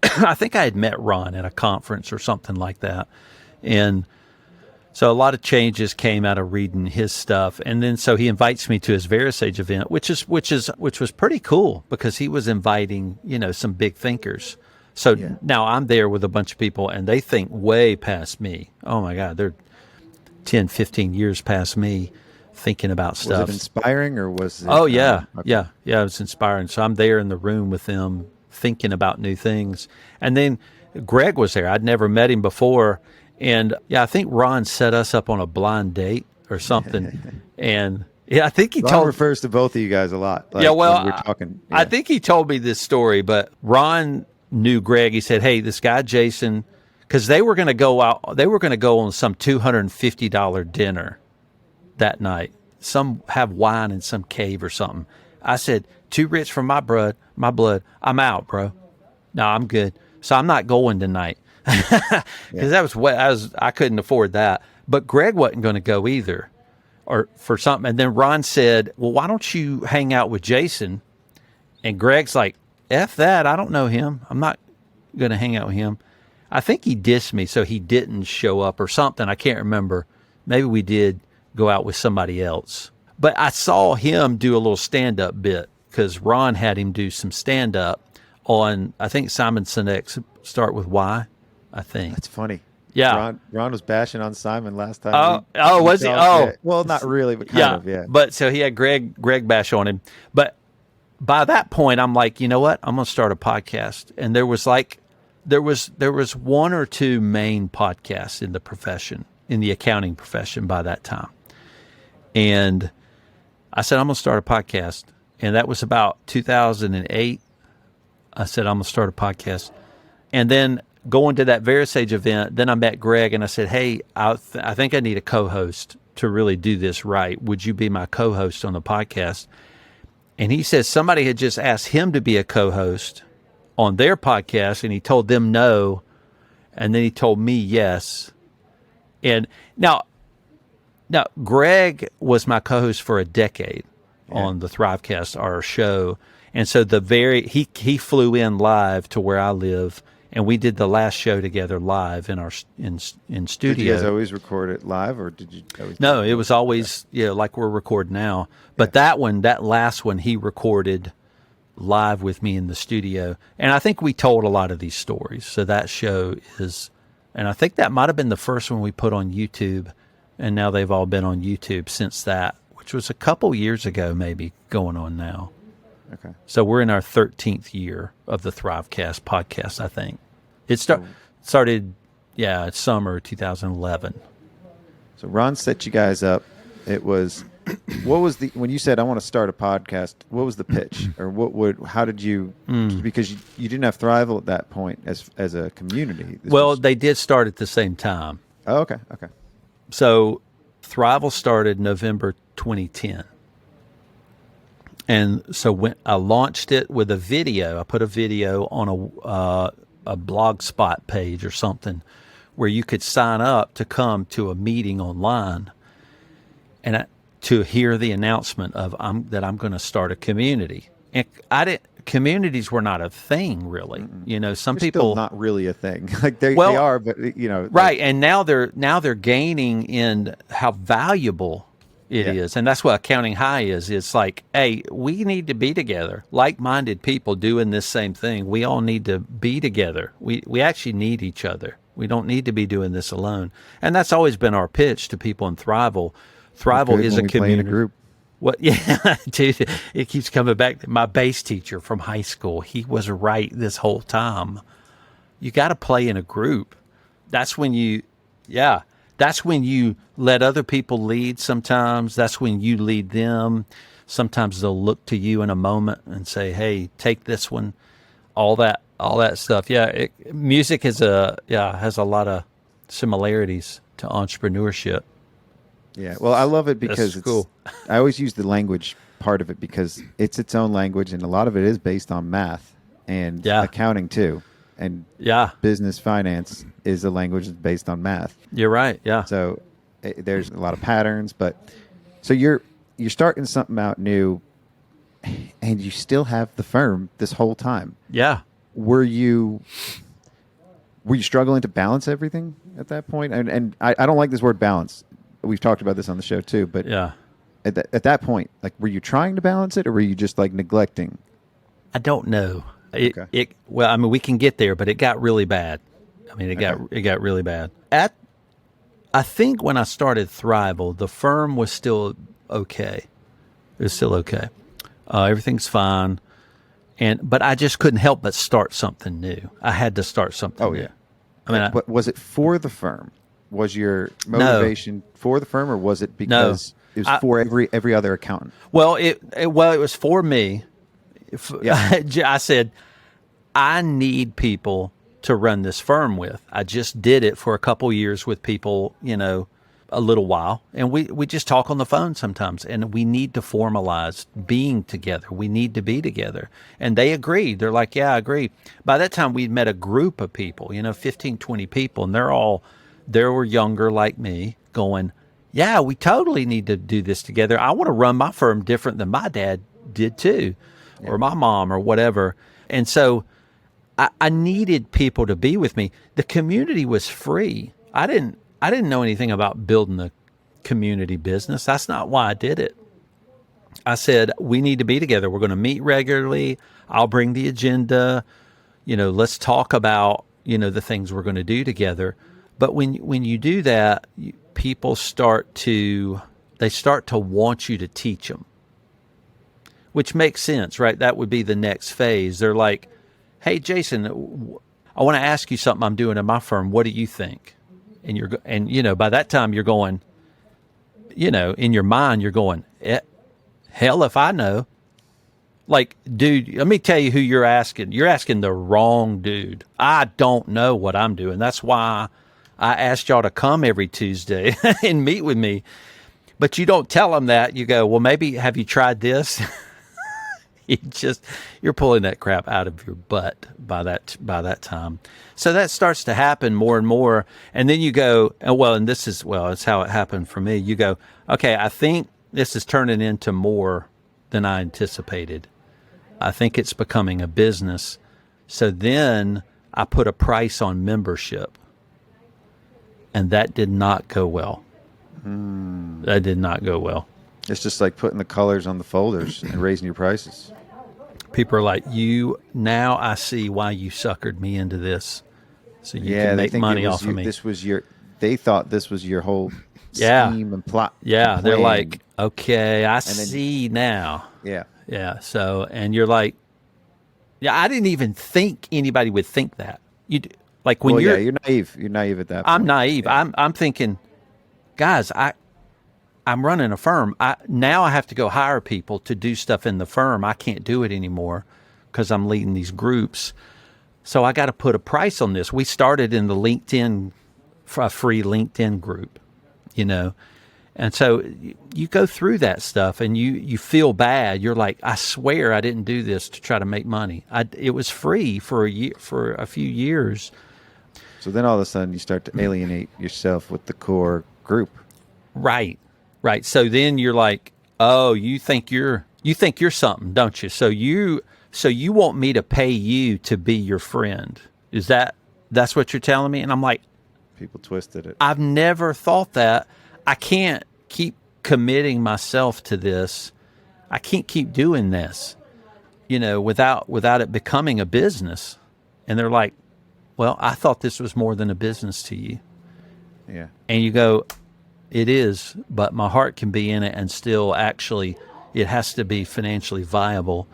I think I had met Ron at a conference or something like that, and so a lot of changes came out of reading his stuff. And then so he invites me to his VeraSage event, which was pretty cool because he was inviting, some big thinkers. So now I'm there with a bunch of people and they think way past me. Oh my God, they're 10, 15 years past me thinking about stuff. Was it inspiring or was it? Oh yeah. Yeah. It was inspiring. So I'm there in the room with them thinking about new things. And then Greg was there. I'd never met him before. And I think Ron set us up on a blind date or something. And I think Ron refers to both of you guys a lot. Like, when we're talking. Yeah. I think he told me this story, but Ron knew Greg. He said, "Hey, this guy Jason," because they were going to go out. They were going to go on some $250 dinner that night. Some have wine in some cave or something. I said, "Too rich for my blood. I'm out, bro. No, I'm good. So I'm not going tonight." Because that was what I couldn't afford that. But Greg wasn't going to go either, or for something. And then Ron said, "Well, why don't you hang out with Jason?" And Greg's like, "F that! I don't know him. I'm not going to hang out with him." I think he dissed me, so he didn't show up or something. I can't remember. Maybe we did go out with somebody else. But I saw him do a little stand-up bit because Ron had him do some stand-up on, I think, Simon Sinek's Start With Why. I think that's funny. Yeah, Ron was bashing on Simon last time. Was he? Oh, well, not really, but kind of. Yeah. But so he had Greg bash on him. But by that point, I'm like, you know what? I'm going to start a podcast. And there was one or two main podcasts in the profession, in the accounting profession by that time. And I said, I'm going to start a podcast. And that was about 2008. I said, I'm going to start a podcast. And then going to that VeraSage event, then I met Greg and I said, "Hey, I think I need a co-host to really do this right. Would you be my co-host on the podcast?" And he says somebody had just asked him to be a co-host on their podcast, and he told them no, and then he told me yes. And now Greg was my co-host for a decade on the Thrivecast, our show. And so he flew in live to where I live, and we did the last show together live in our in studio. Did you guys always record it live, or did you always? No, it was always like we're recording now. But that last one, he recorded live with me in the studio, and I think we told a lot of these stories. So that show is, and I think that might have been the first one we put on YouTube, and now they've all been on YouTube since that, which was a couple years ago, maybe going on now. Okay. So we're in our 13th year of the Thrivecast podcast, I think. It started, summer 2011. So Ron set you guys up. It was, when you said, "I want to start a podcast," what was the pitch? Or how did you, because you didn't have Thriveal at that point as a community. They did start at the same time. Oh, okay. So Thriveal started November 2010. And so when I launched it with a video, I put a video on a Blogspot page or something where you could sign up to come to a meeting online and to hear the announcement of that I'm going to start a community. And communities were not a thing really. Some they're people still not really a thing. Like they are, but right. And now they're gaining in how valuable It Yeah. is. And that's what Accounting High is. It's like, hey, we need to be together. Like-minded people doing this same thing. We all need to be together. We actually need each other. We don't need to be doing this alone. And that's always been our pitch to people in Thriveal. Thriveal Good is when a we play in community. a group. What? Yeah, dude, it keeps coming back. My bass teacher from high school, he was right this whole time. You got to play in a group. That's when you let other people lead sometimes. That's when you lead them. Sometimes they'll look to you in a moment and say, hey, take this one. All that stuff. Yeah, music has a lot of similarities to entrepreneurship. Yeah, well, I love it because That's cool. I always use the language part of it because it's its own language, and a lot of it is based on math and accounting too. And business finance is a language that's based on math. You're right. Yeah. So there's a lot of patterns, but so you're starting something out new, and you still have the firm this whole time. Yeah. Were you struggling to balance everything at that point? And I don't like this word balance. We've talked about this on the show too, but Yeah. At that point, like, were you trying to balance it, or were you just like neglecting? I don't know. Okay. Well, I mean, we can get there, but it got really bad. I mean, it got really bad. I think when I started Thriveal, the firm was still okay. It was still okay. Everything's fine. But I just couldn't help but start something new. I had to start something new. Yeah. I mean, But was it for the firm? Was your motivation for the firm, or was it because it was for every other accountant? Well, it was for me. I said, I need people to run this firm with. I just did it for a couple years with people, a little while. And we just talk on the phone sometimes. And we need to formalize being together. We need to be together. And they agreed. They're like, yeah, I agree. By that time, we'd met a group of people, 15, 20 people. And they were younger like me, going, yeah, we totally need to do this together. I want to run my firm different than my dad did too, or my mom, or whatever. And so I needed people to be with me. The community was free. I didn't know anything about building a community business. That's not why I did it. I said, we need to be together. We're going to meet regularly. I'll bring the agenda. Let's talk about, the things we're going to do together. But when you do that, people start to want you to teach them, which makes sense, right? That would be the next phase. They're like, hey, Jason, I want to ask you something I'm doing in my firm. What do you think? And by that time you're going, in your mind, you're going, hell if I know. Like, dude, let me tell you who you're asking. You're asking the wrong dude. I don't know what I'm doing. That's why I asked y'all to come every Tuesday and meet with me. But you don't tell them that. You go, well, maybe have you tried this? You're pulling that crap out of your butt by that time. So that starts to happen more and more. And then you go, it's how it happened for me. You go, okay, I think this is turning into more than I anticipated. I think it's becoming a business. So then I put a price on membership. And that did not go well. That did not go well. It's just like putting the colors on the folders and raising your prices. People are like, now I see why you suckered me into this. So you can make money off of me. They thought this was your whole scheme and plot. Yeah, and they're like, okay, I see now. Yeah. Yeah. So, and you're like, I didn't even think anybody would think that. You're naive. You're naive at that point. I'm naive. Yeah. I'm thinking, guys, I'm running a firm. Now I have to go hire people to do stuff in the firm. I can't do it anymore because I'm leading these groups. So I got to put a price on this. We started in the a free LinkedIn group, And so you go through that stuff and you feel bad. You're like, I swear I didn't do this to try to make money. It was free for a few years. So then all of a sudden you start to alienate yourself with the core group. Right. So then you're like, oh, you think you're something, don't you? So you want me to pay you to be your friend. That's what you're telling me? And I'm like, people twisted it. I've never thought that. I can't keep committing myself to this. I can't keep doing this, without it becoming a business. And they're like, well, I thought this was more than a business to you. Yeah. And you go, it is, but my heart can be in it, and still actually it has to be financially viable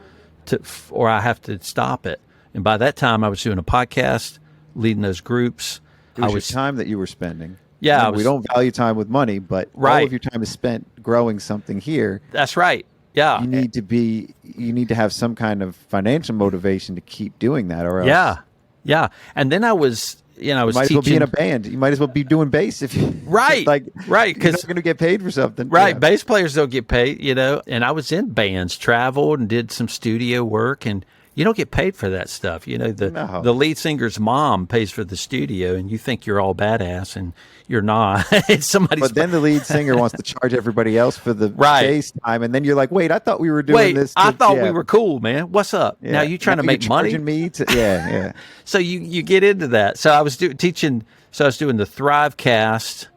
or I have to stop it. And by that time I was doing a podcast, leading those groups. It was your time that you were spending. Yeah. We don't value time with money, but all of your time is spent growing something here. That's right. Yeah. You need to have some kind of financial motivation to keep doing that, or else. Yeah. Yeah. And then I was you might as well be in a band. You might as well be doing bass if you right, right, because you're going to get paid for something. Right, yeah. Bass players don't get paid, And I was in bands, traveled, and did some studio work, and you don't get paid for that stuff. The lead singer's mom pays for the studio, and you think you're all badass, and you're not. But then the lead singer wants to charge everybody else for the bass time, and then you're like, wait, I thought we were doing this. I thought we were cool, man. What's up? Yeah. Now you trying to make money? Me to, yeah. So you get into that. So I was teaching. So I was doing the Thrivecast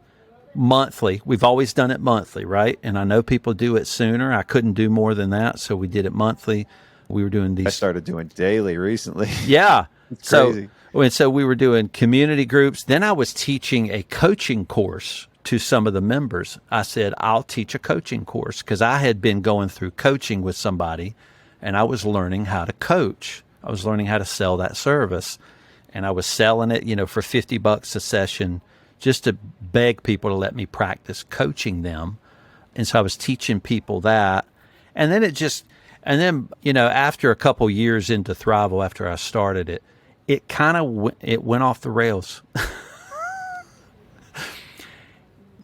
monthly. We've always done it monthly, right? And I know people do it sooner. I couldn't do more than that, so we did it monthly. We were doing these. I started doing daily recently. Yeah. It's crazy. So we were doing community groups. Then I was teaching a coaching course to some of the members. I said, I'll teach a coaching course, because I had been going through coaching with somebody, and I was learning how to coach. I was learning how to sell that service, and I was selling it, for $50 a session, just to beg people to let me practice coaching them. And so I was teaching people that. And then after a couple years into Thriveal, after I started it, it kind of it went off the rails.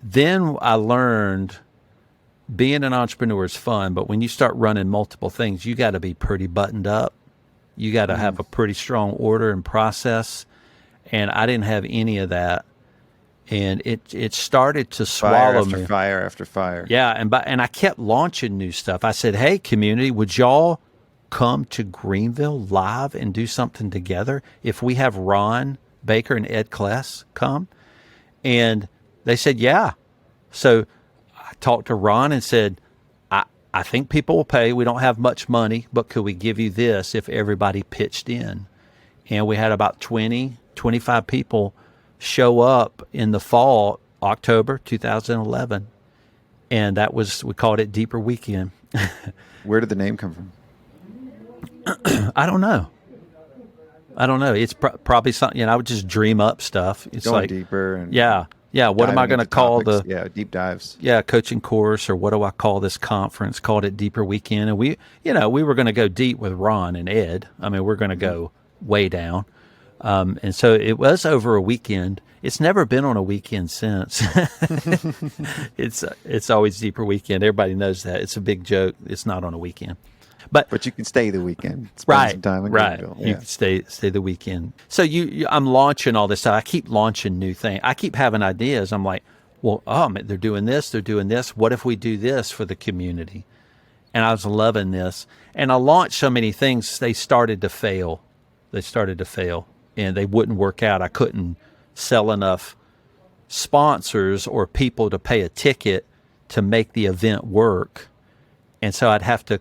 Then I learned being an entrepreneur is fun, but when you start running multiple things, you got to be pretty buttoned up. You got to have a pretty strong order and process. And I didn't have any of that. And it started to swallow me. Fire after fire. Yeah, and I kept launching new stuff. I said, hey, community, would y'all come to Greenville live and do something together if we have Ron Baker and Ed Kless come? And they said, yeah. So I talked to Ron and said, I think people will pay. We don't have much money, but could we give you this if everybody pitched in? And we had about 25 people show up in the fall, October 2011. And we called it Deeper Weekend. Where did the name come from? I don't know. It's probably something, I would just dream up stuff. It's going like deeper. And yeah. What am I going to call topics. Deep dives. Yeah, coaching course, or what do I call this conference? Called it Deeper Weekend. And we were going to go deep with Ron and Ed. I mean, we're going to go way down. And so it was over a weekend. It's never been on a weekend since. It's always Deeper Weekend. Everybody knows that. It's a big joke. It's not on a weekend. But you can stay the weekend. Spend some time in Greenville. You can stay the weekend. So I'm launching all this stuff. I keep launching new things. I keep having ideas. I'm like, well, they're doing this. They're doing this. What if we do this for the community? And I was loving this. And I launched so many things. They started to fail. And they wouldn't work out. I couldn't sell enough sponsors or people to pay a ticket to make the event work. And so I'd have to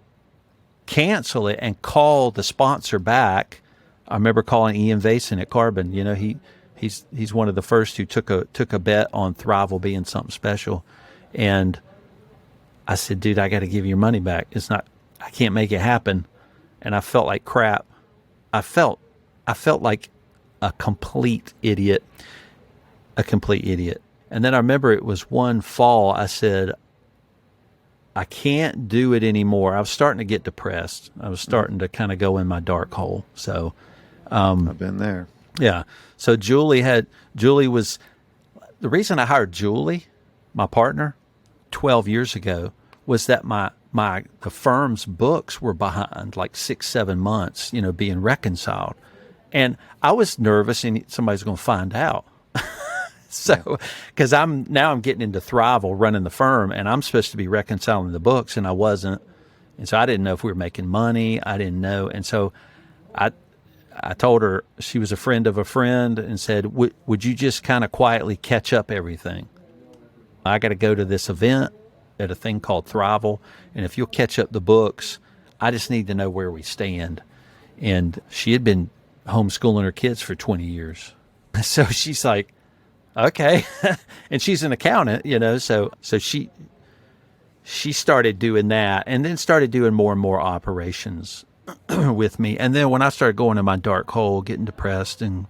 cancel it and call the sponsor back. I remember calling Ian Vason at Carbon. He's one of the first who took a bet on Thriveal being something special. And I said, dude, I got to give you your money back. I can't make it happen. And I felt like crap. I felt like a complete idiot. And then I remember it was one fall, I said, I can't do it anymore. I was starting to get depressed. I was starting to kind of go in my dark hole. So I've been there. Yeah. So Julie was the reason I hired Julie, my partner, 12 years ago, was that the firm's books were behind like 6-7 months, being reconciled. And I was nervous and somebody's going to find out. So, because I'm getting into Thriveal, running the firm, and I'm supposed to be reconciling the books, and I wasn't. And so I didn't know if we were making money. I didn't know. And so I told her, she was a friend of a friend, and said, would you just kind of quietly catch up everything? I got to go to this event. at a thing called Thriveal. And if you'll catch up the books, I just need to know where we stand. And she had been homeschooling her kids for 20 years. So she's like, okay. And she's an accountant, so she started doing that, and then started doing more and more operations with me. And then when I started going in my dark hole, getting depressed, and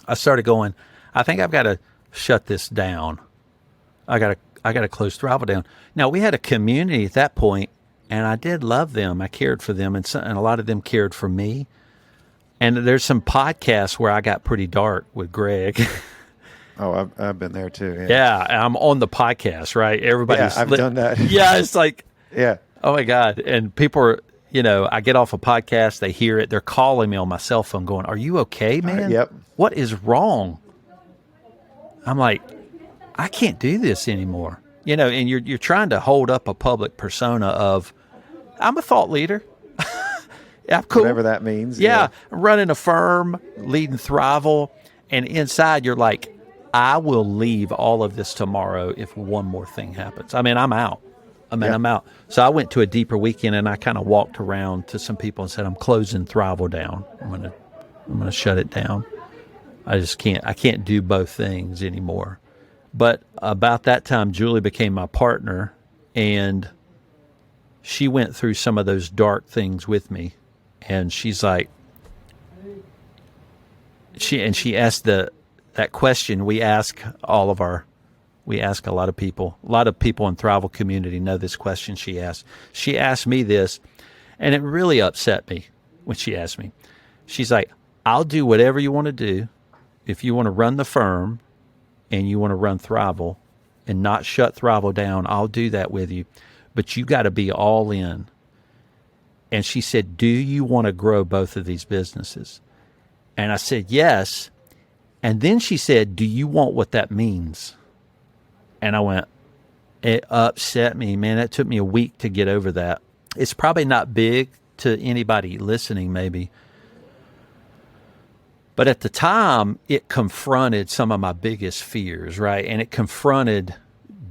I started going, I think I've got to shut this down. I got to close Thriveal down. Now, we had a community at that point, and I did love them. I cared for them, and a lot of them cared for me. And there's some podcasts where I got pretty dark with Greg. Oh, I've been there too. Yeah, I'm on the podcast, right? Everybody's I've done that. Yeah, it's like, yeah. Oh my God. And people are, I get off a podcast, they hear it, they're calling me on my cell phone going, "Are you okay, man? Yep. What is wrong?" I'm like, I can't do this anymore. And you're trying to hold up a public persona of, I'm a thought leader. Yeah, I'm cool. Whatever that means. Yeah. I'm running a firm, leading Thriveal, and inside you're like, I will leave all of this tomorrow if one more thing happens. I mean, I'm out. I'm out. So I went to a deeper weekend, and I kind of walked around to some people and said, I'm closing Thriveal down. I'm gonna shut it down. I can't do both things anymore. But about that time, Julie became my partner, and she went through some of those dark things with me. And she's like, she asked that question we ask a lot of people. A lot of people in Thriveal community know this question she asked. She asked me this, and it really upset me when she asked me. She's like, I'll do whatever you want to do. If you want to run the firm and you want to run Thriveal and not shut Thriveal down, I'll do that with you. But you got to be all in. And she said, do you want to grow both of these businesses? And I said, yes. And then she said, do you want what that means? And I went, it upset me, man. It took me a week to get over that. It's probably not big to anybody listening, maybe. But at the time, it confronted some of my biggest fears, right? And it confronted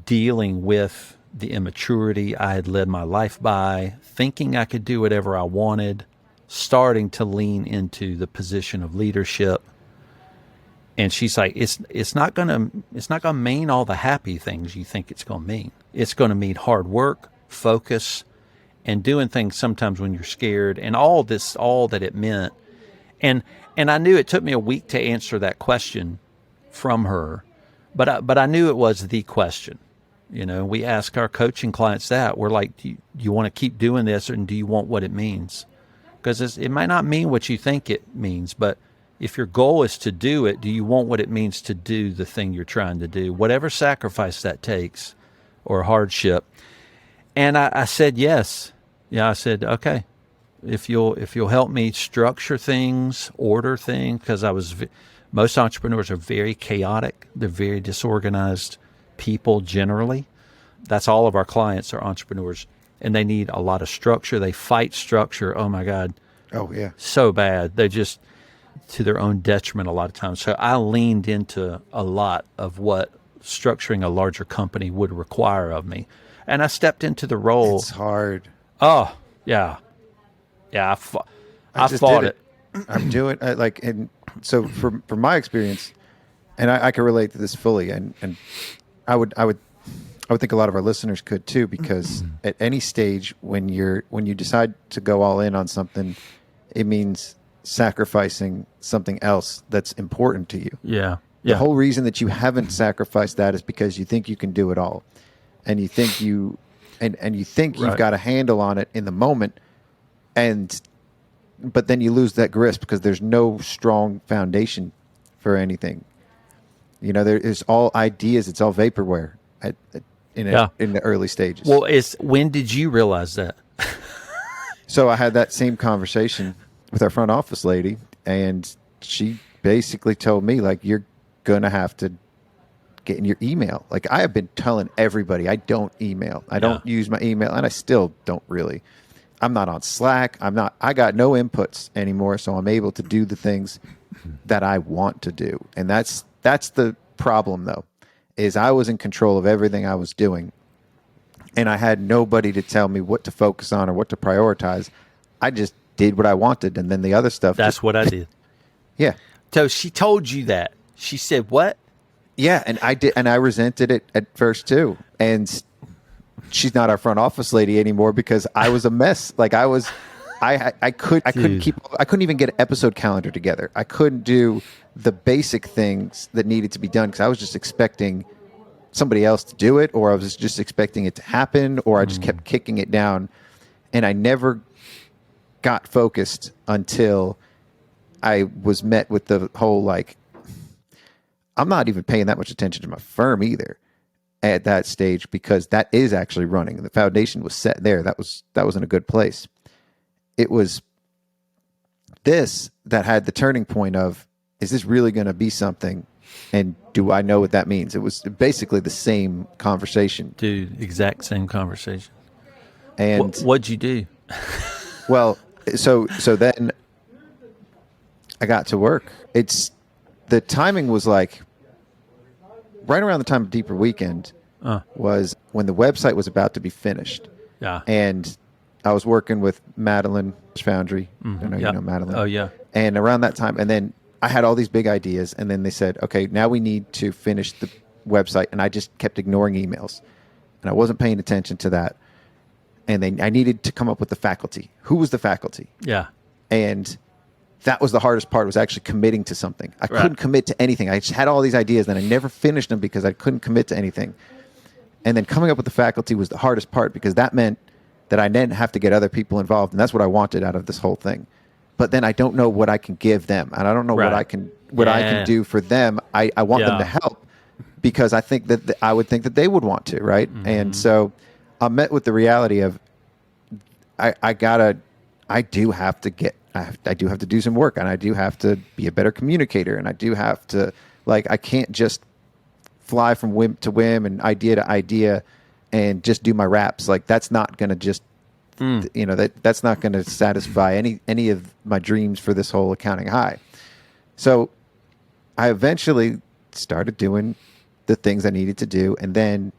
dealing with the immaturity I had led my life by, thinking I could do whatever I wanted, starting to lean into the position of leadership. And she's like, it's not gonna mean all the happy things you think it's gonna mean. It's gonna mean hard work, focus, and doing things sometimes when you're scared, and all that it meant. And I knew it took me a week to answer that question from her, but I knew it was the question. We ask our coaching clients that. We're like, do you want to keep doing this, and do you want what it means? Because it might not mean what you think it means, but if your goal is to do it, do you want what it means to do the thing you're trying to do, whatever sacrifice that takes or hardship? And I said yes. Yeah, I said, okay, if you'll help me structure things, order things, because most entrepreneurs are very chaotic. They're very disorganized people generally. That's all of our clients are entrepreneurs, and they need a lot of structure. They fight structure. Oh my God. Oh yeah. So bad. They just, to their own detriment a lot of times. So I leaned into a lot of what structuring a larger company would require of me. And I stepped into the role. It's hard. Oh, yeah. Yeah, I fought it. I'm doing and so from my experience, and I can relate to this fully, and I would think a lot of our listeners could too, because at any stage when you decide to go all in on something, it means sacrificing something else that's important to you. Yeah. The whole reason that you haven't sacrificed that is because you think you can do it all, and you think you've got a handle on it in the moment, but then you lose that grasp because there's no strong foundation for anything. There's all ideas. It's all vaporware in the early stages. Well, when did you realize that? So I had that same conversation with our front office lady, and she basically told me, like, you're going to have to get in your email. Like, I have been telling everybody I don't email. I don't use my email, and I still don't really. I'm not on Slack. I got no inputs anymore, so I'm able to do the things that I want to do. And that's the problem, though, is I was in control of everything I was doing and I had nobody to tell me what to focus on or what to prioritize. I just did what I wanted, and then the other stuff. That's what I did. Yeah. So she told you that. She said what? Yeah, and I did, and I resented it at first too. And she's not our front office lady anymore because I was a mess. Like I couldn't even get an episode calendar together. I couldn't do the basic things that needed to be done because I was just expecting somebody else to do it, or I was just expecting it to happen, or I just kept kicking it down, and I never got focused until I was met with the whole like, I'm not even paying that much attention to my firm either at that stage because that is actually running. The foundation was set there. That was in a good place. It was this that had the turning point of, is this really going to be something? And do I know what that means? It was basically the same conversation. Dude, exact same conversation. And what'd you do? Well, so then I got to work. The timing was like right around the time of Deeper Weekend was when the website was about to be finished. Yeah. And I was working with Madeline Foundry. I know you know Madeline. Oh, yeah. And around that time, and then I had all these big ideas, and then they said, okay, now we need to finish the website. And I just kept ignoring emails, and I wasn't paying attention to that. And then I needed to come up with the faculty. Who was the faculty? Yeah. And that was the hardest part, was actually committing to something. I couldn't commit to anything. I just had all these ideas, and I never finished them because I couldn't commit to anything. And then coming up with the faculty was the hardest part because that meant that I didn't have to get other people involved, and that's what I wanted out of this whole thing. But then I don't know what I can give them, and I don't know what I can do for them. I want them to help because I think that I would think that they would want to, right? Mm-hmm. And so I'm met with the reality of I do have to do some work, and I do have to be a better communicator, and I do have to, like, I can't just fly from whim to whim and idea to idea and just do my raps. Like, that's not going to just, that's not going to satisfy any of my dreams for this whole Accounting High. So I eventually started doing the things I needed to do. And then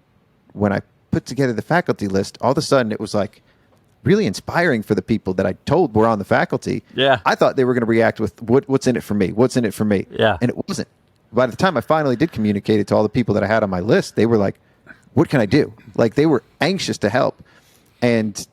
when I put together the faculty list, all of a sudden it was like really inspiring for the people that I told were on the faculty. Yeah. I thought they were going to react with what's in it for me? What's in it for me? Yeah. And it wasn't. By the time I finally did communicate it to all the people that I had on my list, they were like, what can I do? Like, they were anxious to help. And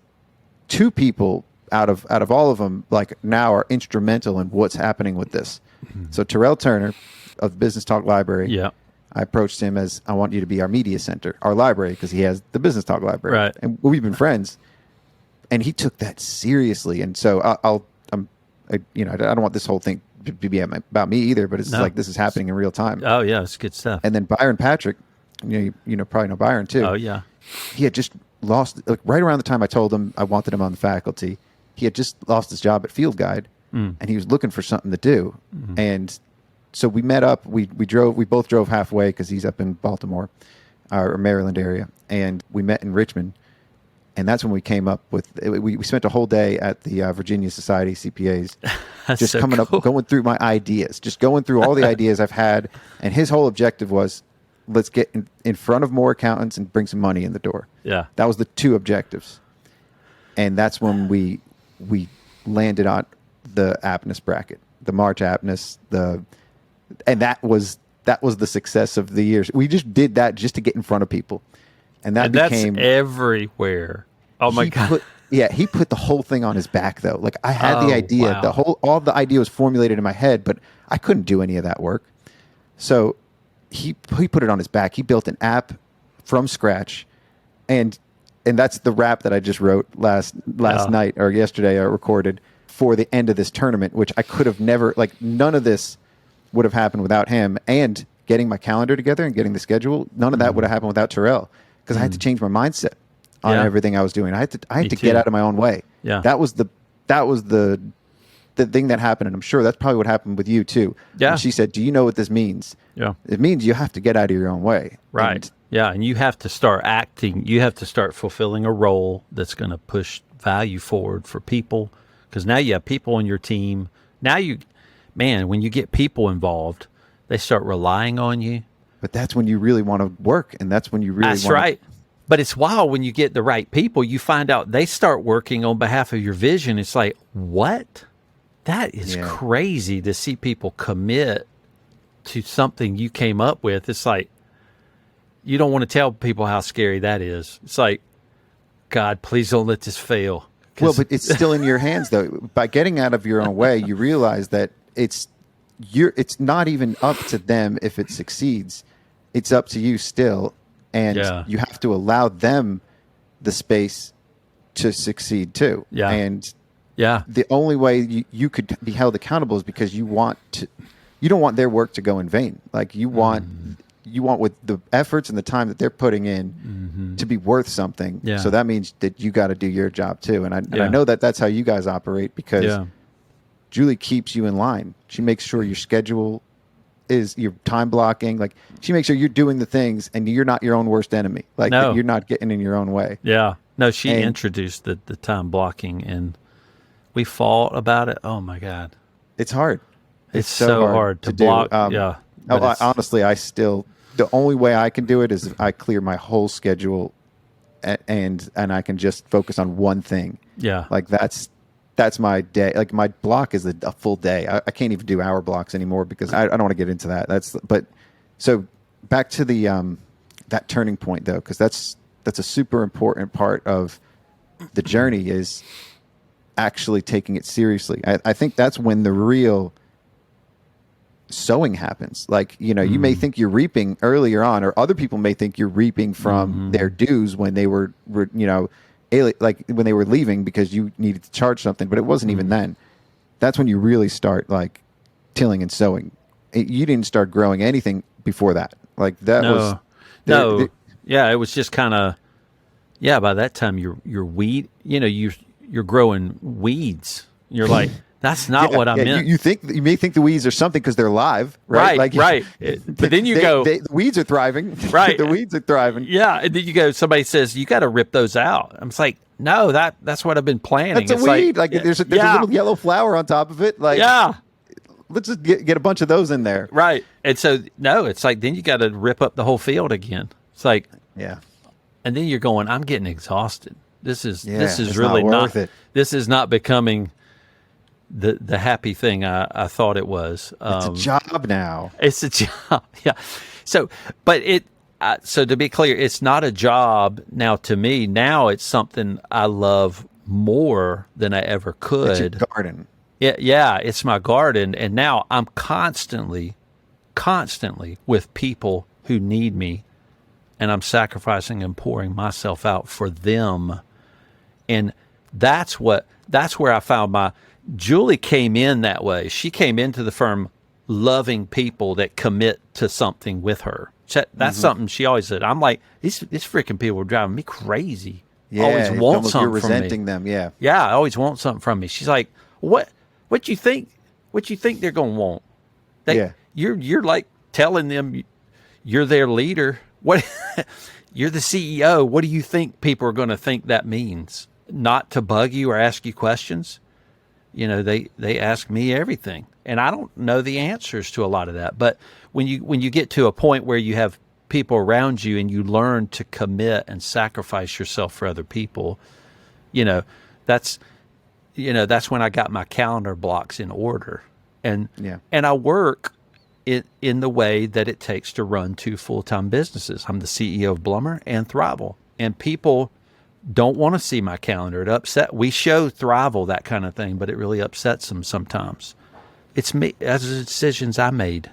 2 people out of all of them, like, now are instrumental in what's happening with this. Mm-hmm. So Terrell Turner of Business Talk Library. Yeah. I approached him as, I want you to be our media center, our library, because he has the Business Talk Library. Right. And we've been friends. And he took that seriously. And so I don't want this whole thing to be about me either, but it's like, this is happening in real time. Oh yeah, it's good stuff. And then Byron Patrick, you probably know Byron too. Oh yeah. He had just lost, like, right around the time I told him I wanted him on the faculty, he had just lost his job at Field Guide, and he was looking for something to do. Mm-hmm. And so we met up. We both drove halfway because he's up in Baltimore or Maryland area, and we met in Richmond. And that's when we came up with, we spent a whole day at the Virginia Society CPAs, just so coming cool. up, going through my ideas, just going through all the ideas I've had. And his whole objective was, let's get in front of more accountants and bring some money in the door. Yeah. That was the 2 objectives. And that's when we landed on the aptness bracket, the March aptness, and that was the success of the years. We just did that just to get in front of people. And that's everywhere. Oh my God. He put the whole thing on his back though. Like, I had the idea, wow. all the idea was formulated in my head, but I couldn't do any of that work. So he put it on his back. He built an app from scratch, and that's the rap that I just wrote last night or yesterday. I recorded for the end of this tournament, which I could have never, like, none of this would have happened without him, and getting my calendar together and getting the schedule. None of that would have happened without Terrell, because I had to change my mindset on everything I was doing. I had to get out of my own way. Yeah. That was the thing that happened, and I'm sure that's probably what happened with you too. Yeah. And she said, "Do you know what this means?" Yeah. It means you have to get out of your own way. Right. And you have to start acting. You have to start fulfilling a role that's going to push value forward for people, because now you have people on your team. Now when you get people involved, they start relying on you. But that's when you really want to work, and that's when you really That's right. But it's wild when you get the right people, you find out they start working on behalf of your vision. It's like, what? That is crazy to see people commit to something you came up with. It's like, you don't want to tell people how scary that is. It's like, God, please don't let this fail. Well, but it's still in your hands, though. By getting out of your own way, you realize that it's not even up to them if it succeeds. It's up to you still. And you have to allow them the space to succeed too. Yeah. And the only way you could be held accountable is because you don't want their work to go in vain. Like you want with the efforts and the time that they're putting in to be worth something. Yeah. So that means that you got to do your job too. And I know that that's how you guys operate because Julie keeps you in line. She makes sure your schedule is your time blocking. Like she makes sure you're doing the things and you're not your own worst enemy. Like you're not getting in your own way. Yeah. No, she introduced the time blocking and we fought about it. Oh my God. It's hard. It's so hard to block. Honestly, the only way I can do it is if I clear my whole schedule and I can just focus on one thing. Yeah. Like that's my day. Like my block is a full day. I can't even do hour blocks anymore because I don't want to get into that. So back to the that turning point though, because that's a super important part of the journey is actually taking it seriously. I think that's when the real sowing happens. Like, you may think you're reaping earlier on, or other people may think you're reaping from their dues when they were like when they were leaving because you needed to charge something, but it wasn't even then. That's when you really start like tilling and sowing. You didn't start growing anything before that. Like that was it was just kind of by that time you're weed, you're growing weeds. You're like, that's not what I meant. You may think the weeds are something because they're live, right? Right. But then you go, the weeds are thriving, right? The weeds are thriving, yeah. And then you go, somebody says you got to rip those out. I'm just like, no, that's what I've been planning. That's a weed. Like there's a little yellow flower on top of it. Like let's just get a bunch of those in there, right? And so it's like then you got to rip up the whole field again. It's like and then you're going, I'm getting exhausted. This is really not worth it. This is not becoming the happy thing I thought it was. It's a job now. It's a job, yeah. So, but so to be clear, it's not a job now to me. Now it's something I love more than I ever could. It's your garden. Yeah, it's my garden, and now I'm constantly with people who need me, and I'm sacrificing and pouring myself out for them, and that's where I found Julie came in that way. She came into the firm loving people that commit to something with her. That's something she always said. I'm like, these freaking people are driving me crazy. Yeah, always want something you're resenting from me. them. Yeah. I always want something from me. She's like, what you think they're gonna want? You're like telling them you're their leader. What you're the CEO. What do you think people are gonna think that means? Not to bug you or ask you questions. They ask me everything, and I don't know the answers to a lot of that. But when you get to a point where you have people around you and you learn to commit and sacrifice yourself for other people, that's when I got my calendar blocks in order, and I work in the way that it takes to run 2 full-time businesses. I'm the CEO of Blumer and Thriveal, and people don't want to see my calendar. It upset. We show Thriveal that kind of thing, but it really upsets them sometimes. It's me as the decisions I made,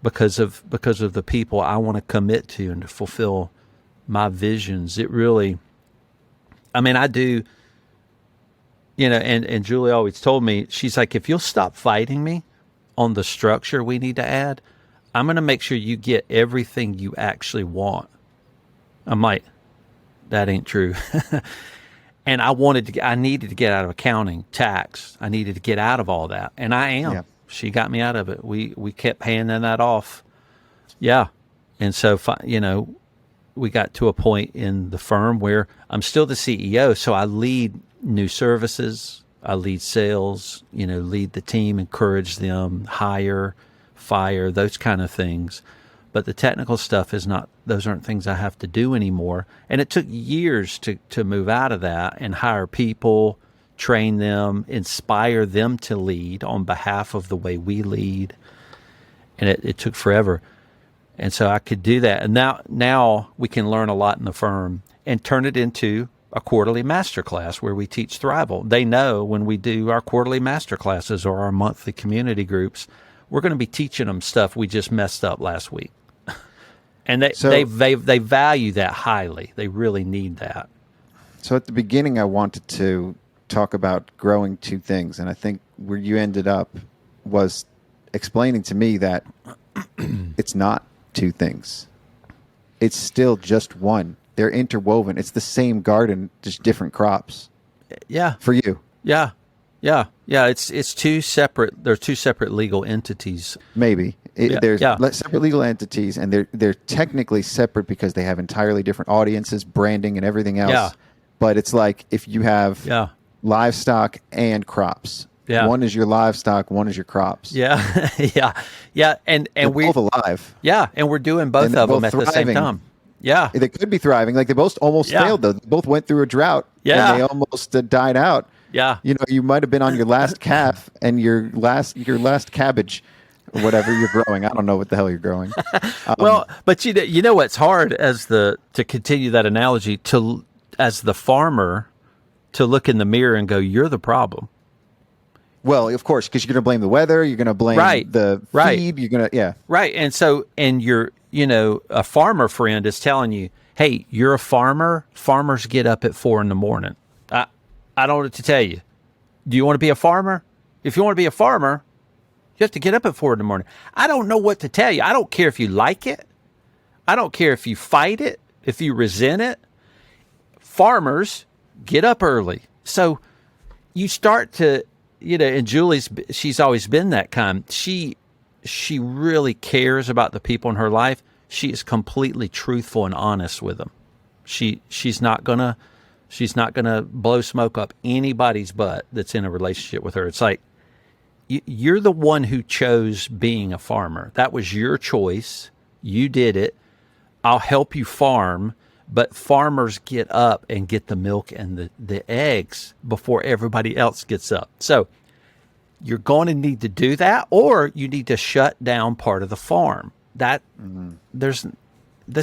because of the people I want to commit to and to fulfill my visions. It really, I do. And Julie always told me, she's like, if you'll stop fighting me on the structure we need to add, I'm going to make sure you get everything you actually want. I'm like, that ain't true. And I needed to get out of accounting, tax. I needed to get out of all that. And I am. Yep. She got me out of it. We kept handing that off. Yeah. And so, we got to a point in the firm where I'm still the CEO. So I lead new services. I lead sales, lead the team, encourage them, hire, fire, those kind of things. but the technical stuff is not, those aren't things I have to do anymore. And it took years to move out of that and hire people, train them, inspire them to lead on behalf of the way we lead. And it took forever. And so I could do that. And now we can learn a lot in the firm and turn it into a quarterly masterclass where we teach Thriveal. They know when we do our quarterly masterclasses or our monthly community groups, we're going to be teaching them stuff we just messed up last week. And they value that highly. They really need that. So at the beginning, I wanted to talk about growing two things. And I think where you ended up was explaining to me that it's not two things. It's still just one. They're interwoven. It's the same garden, just different crops. Yeah. For you. Yeah. It's two separate. They're two separate legal entities. Maybe there's separate legal entities, and they're technically separate because they have entirely different audiences, branding, and everything else. Yeah. But it's like if you have livestock and crops. Yeah. One is your livestock, one is your crops. Yeah. And we're both alive. Yeah, and we're doing both of them at the same time. Yeah. They could be thriving. Like they both almost failed though. They both went through a drought. Yeah. And they almost died out. Yeah. You know, you might have been on your last calf and your last cabbage or whatever you're growing. I don't know what the hell you're growing. Well, but you know what's hard to continue that analogy as the farmer to look in the mirror and go, you're the problem. Well, of course, because you're going to blame the weather. You're going to blame the feed. You're going to, Right. And you're, a farmer friend is telling you, hey, you're a farmer. Farmers get up at 4 a.m. I don't know what to tell you. Do you want to be a farmer? If you want to be a farmer, you have to get up at 4 a.m. I don't know what to tell you. I don't care if you like it. I don't care if you fight it, if you resent it. Farmers get up early. So you start to, and she's always been that kind. She really cares about the people in her life. She is completely truthful and honest with them. She's not gonna blow smoke up anybody's butt that's in a relationship with her. It's like you're the one who chose being a farmer. That was your choice. You did it. I'll help you farm, but farmers get up and get the milk and the eggs before everybody else gets up. So you're going to need to do that, or you need to shut down part of the farm. That's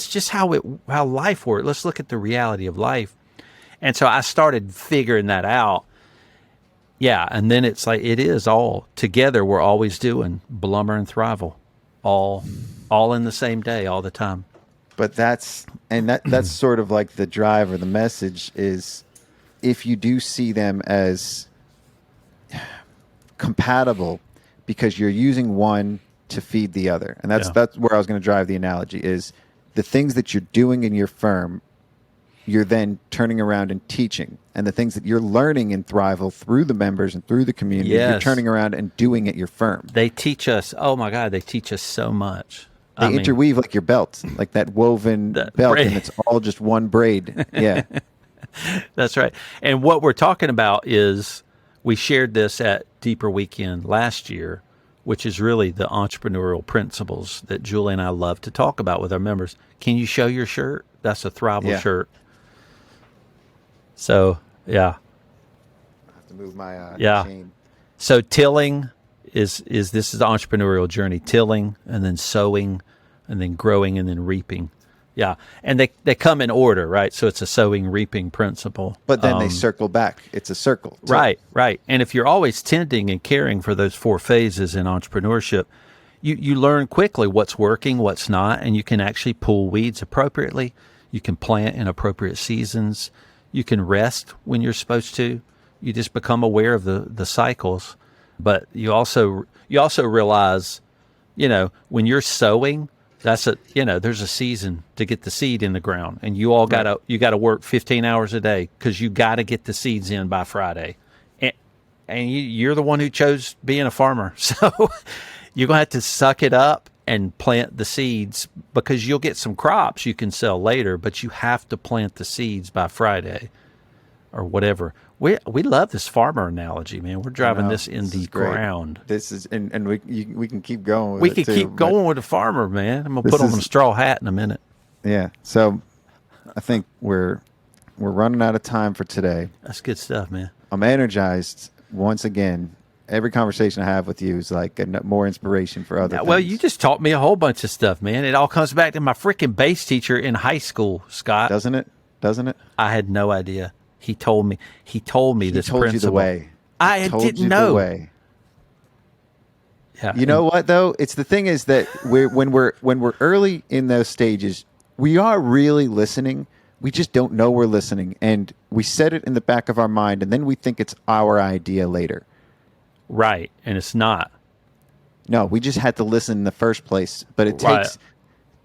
just how life works. Let's look at the reality of life. And so I started figuring that out. Yeah, and then it's like it is all together. We're always doing Blumer and Thriveal, all in the same day, all the time. But that's sort of like the drive or the message is, if you do see them as compatible, because you're using one to feed the other, and that's where I was going to drive the analogy is the things that you're doing in your firm. You're then turning around and teaching. And the things that you're learning in Thriveal through the members and through the community, you're turning around and doing at your firm. They teach us, oh my God, they teach us so much. They interweave like your belt, like that woven belt, braid. And it's all just one braid. Yeah. That's right. And what we're talking about is, we shared this at Deeper Weekend last year, which is really the entrepreneurial principles that Julie and I love to talk about with our members. Can you show your shirt? That's a Thriveal shirt. So, yeah. I have to move my chain. So tilling this is the entrepreneurial journey. Tilling, and then sowing, and then growing, and then reaping. Yeah. And they come in order, right? So it's a sowing, reaping principle. But then they circle back. It's a circle. Too. Right. And if you're always tending and caring for those 4 phases in entrepreneurship, you learn quickly what's working, what's not, and you can actually pull weeds appropriately. You can plant in appropriate seasons. You can rest when you're supposed to. You just become aware of the cycles. But you also realize, when you're sowing, there's a season to get the seed in the ground, and you all gotta work 15 hours a day because you got to get the seeds in by Friday, and you're the one who chose being a farmer, so you're gonna have to suck it up and plant the seeds, because you'll get some crops you can sell later, but you have to plant the seeds by Friday or whatever We love this farmer analogy, man. We're driving this in the ground. This is, and we can keep going with we it can too, keep going with the farmer, man. I'm going to this put on is- a straw hat in a minute. Yeah. So I think we're running out of time for today. That's good stuff, man. I'm energized once again. Every conversation I have with you is like more inspiration for other Well, things. you just taught me a whole bunch of stuff, man. It all comes back to my freaking bass teacher in high school, Scott. Doesn't it? I had no idea. He told me He this told principle. you the way. I Told didn't you know. the way. Yeah. You know what though? It's the thing is that when we're early in those stages, we are really listening. We just don't know we're listening, and we set it in the back of our mind, and then we think it's our idea later. Right, and it's not. No, we just had to listen in the first place. But it Right. takes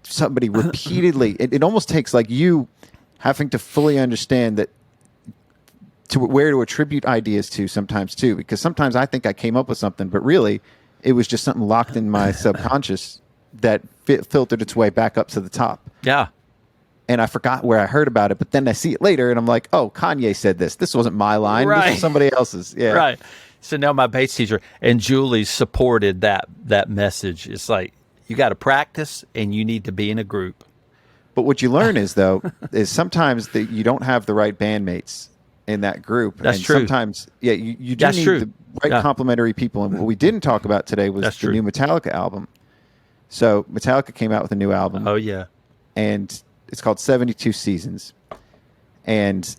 somebody repeatedly. It almost takes like you having to fully understand that to where to attribute ideas to sometimes too, because sometimes I think I came up with something, but really it was just something locked in my subconscious that filtered its way back up to the top. Yeah. And I forgot where I heard about it, but then I see it later and I'm like, oh, Kanye said this. This wasn't my line. Right. This was somebody else's. Yeah. Right. So now my bass teacher and Julie supported that message. It's like you got to practice and you need to be in a group. But what you learn is though, is sometimes that you don't have the right bandmates in that group. That's and true. Sometimes, yeah, you do That's need true. the right Yeah. complementary people. And what we didn't talk about today was That's the true. new Metallica album. So Metallica came out with a new album. Oh yeah. And it's called 72 Seasons. And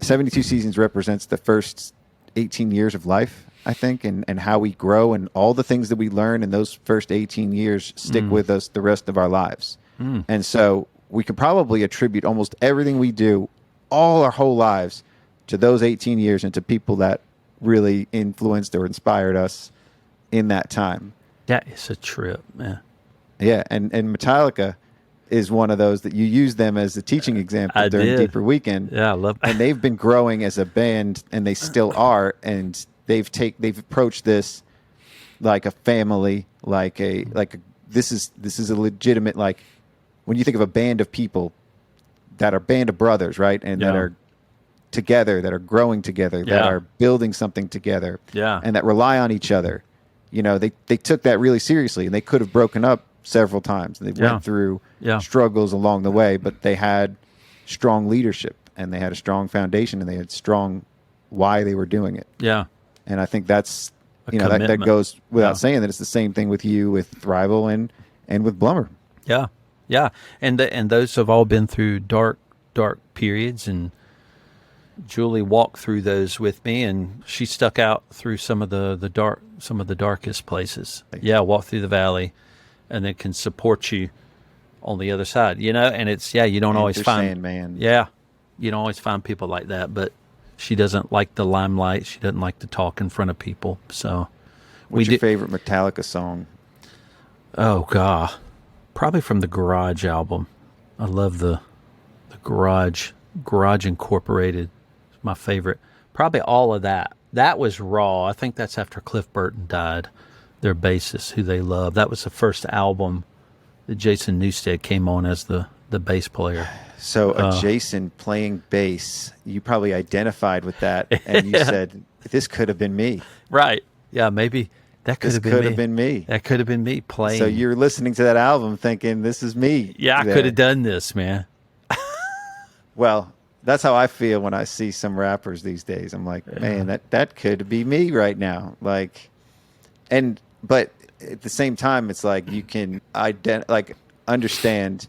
72 Seasons represents the first 18 years of life, I think, and how we grow and all the things that we learn in those first 18 years stick with us the rest of our lives. And so we could probably attribute almost everything we do, all our whole lives, to those 18 years and to people that really influenced or inspired us in that time. That is a trip, man. Yeah, and Metallica is one of those that you use them as a teaching example I during did. Deeper Weekend. Yeah, I love that. And they've been growing as a band, and they still are. And they've approached this like a family, this is a legitimate, like when you think of a band of people that are band of brothers, right, and that Yeah. are together, that are growing together, that Yeah. are building something together, Yeah. and that rely on each other. You know, they took that really seriously, and they could have broken up several times. They Yeah. went through Yeah. struggles along the way, but they had strong leadership, and they had a strong foundation, and they had strong why they were doing it. Yeah. And I think that's A that commitment. goes without Yeah. saying that it's the same thing with you, with Thriveal, and with Blumer. Yeah, yeah, and those have all been through dark periods, and Julie walked through those with me, and she stuck out through some of the darkest places. Yeah, walk through the valley, and then can support you on the other side. You know, and it's you don't always find Sandman. Yeah, you don't always find people like that, but she doesn't like the limelight. She doesn't like to talk in front of people. So, What's your favorite Metallica song? Oh God, probably from the Garage album. I love the Garage Incorporated. It's my favorite. Probably all of that. That was raw. I think that's after Cliff Burton died. Their bassist, who they love. That was the first album that Jason Newsted came on as the bass player. So Jason playing bass, you probably identified with that, and you said, "This could have been me." Right? Yeah, maybe that could This have been could me. have been me. That could have been me playing. So you're listening to that album thinking, "This is me." yeah, I there. could have done this, man. Well, that's how I feel when I see some rappers these days. I'm like, man, that could be me right now. Like, but at the same time, it's like you can understand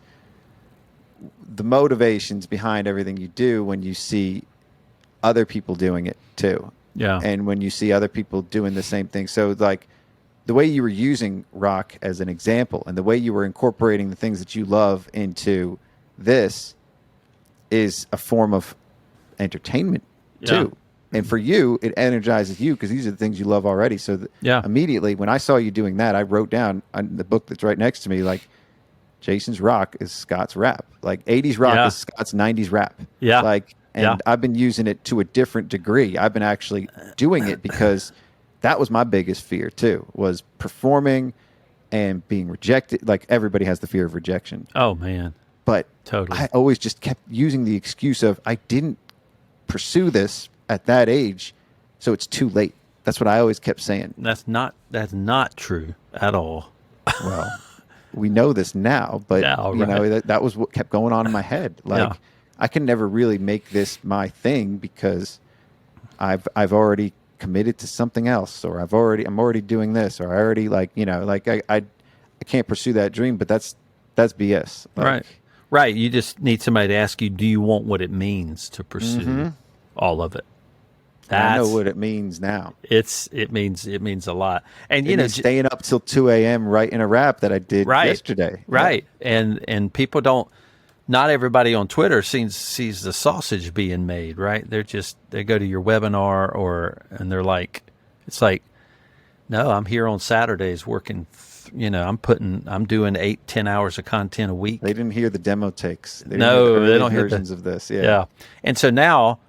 the motivations behind everything you do when you see other people doing it too. Yeah. And when you see other people doing the same thing. So like the way you were using rock as an example and the way you were incorporating the things that you love into this is a form of entertainment too. And for you, it energizes you because these are the things you love already. So immediately when I saw you doing that, I wrote down on the book that's right next to me, like, Jason's rock is Scott's rap. Like 80s rock is Scott's 90s rap. Yeah. Like, and I've been using it to a different degree. I've been actually doing it because that was my biggest fear too, was performing and being rejected. Like everybody has the fear of rejection. Oh man. But Totally. I always just kept using the excuse of I didn't pursue this at that age, so it's too late. That's what I always kept saying. That's not true at all. Well, we know this now, but you know, that was what kept going on in my head. Like, I can never really make this my thing because I've already committed to something else, or I'm already doing this, or I already, like, you know, like I can't pursue that dream. But that's BS. Like, right. You just need somebody to ask you, do you want what it means to pursue all of it? I know what it means now. It means a lot. And you know, staying up till 2 a.m. writing a rap that I did yesterday. Right. Yeah. And people don't. Not everybody on Twitter sees the sausage being made. Right. They go to your webinar and they're like, it's like, no, I'm here on Saturdays working. You know, I'm doing 8-10 hours of content a week. They didn't hear the demo takes. They don't hear versions of this. Yeah. And so now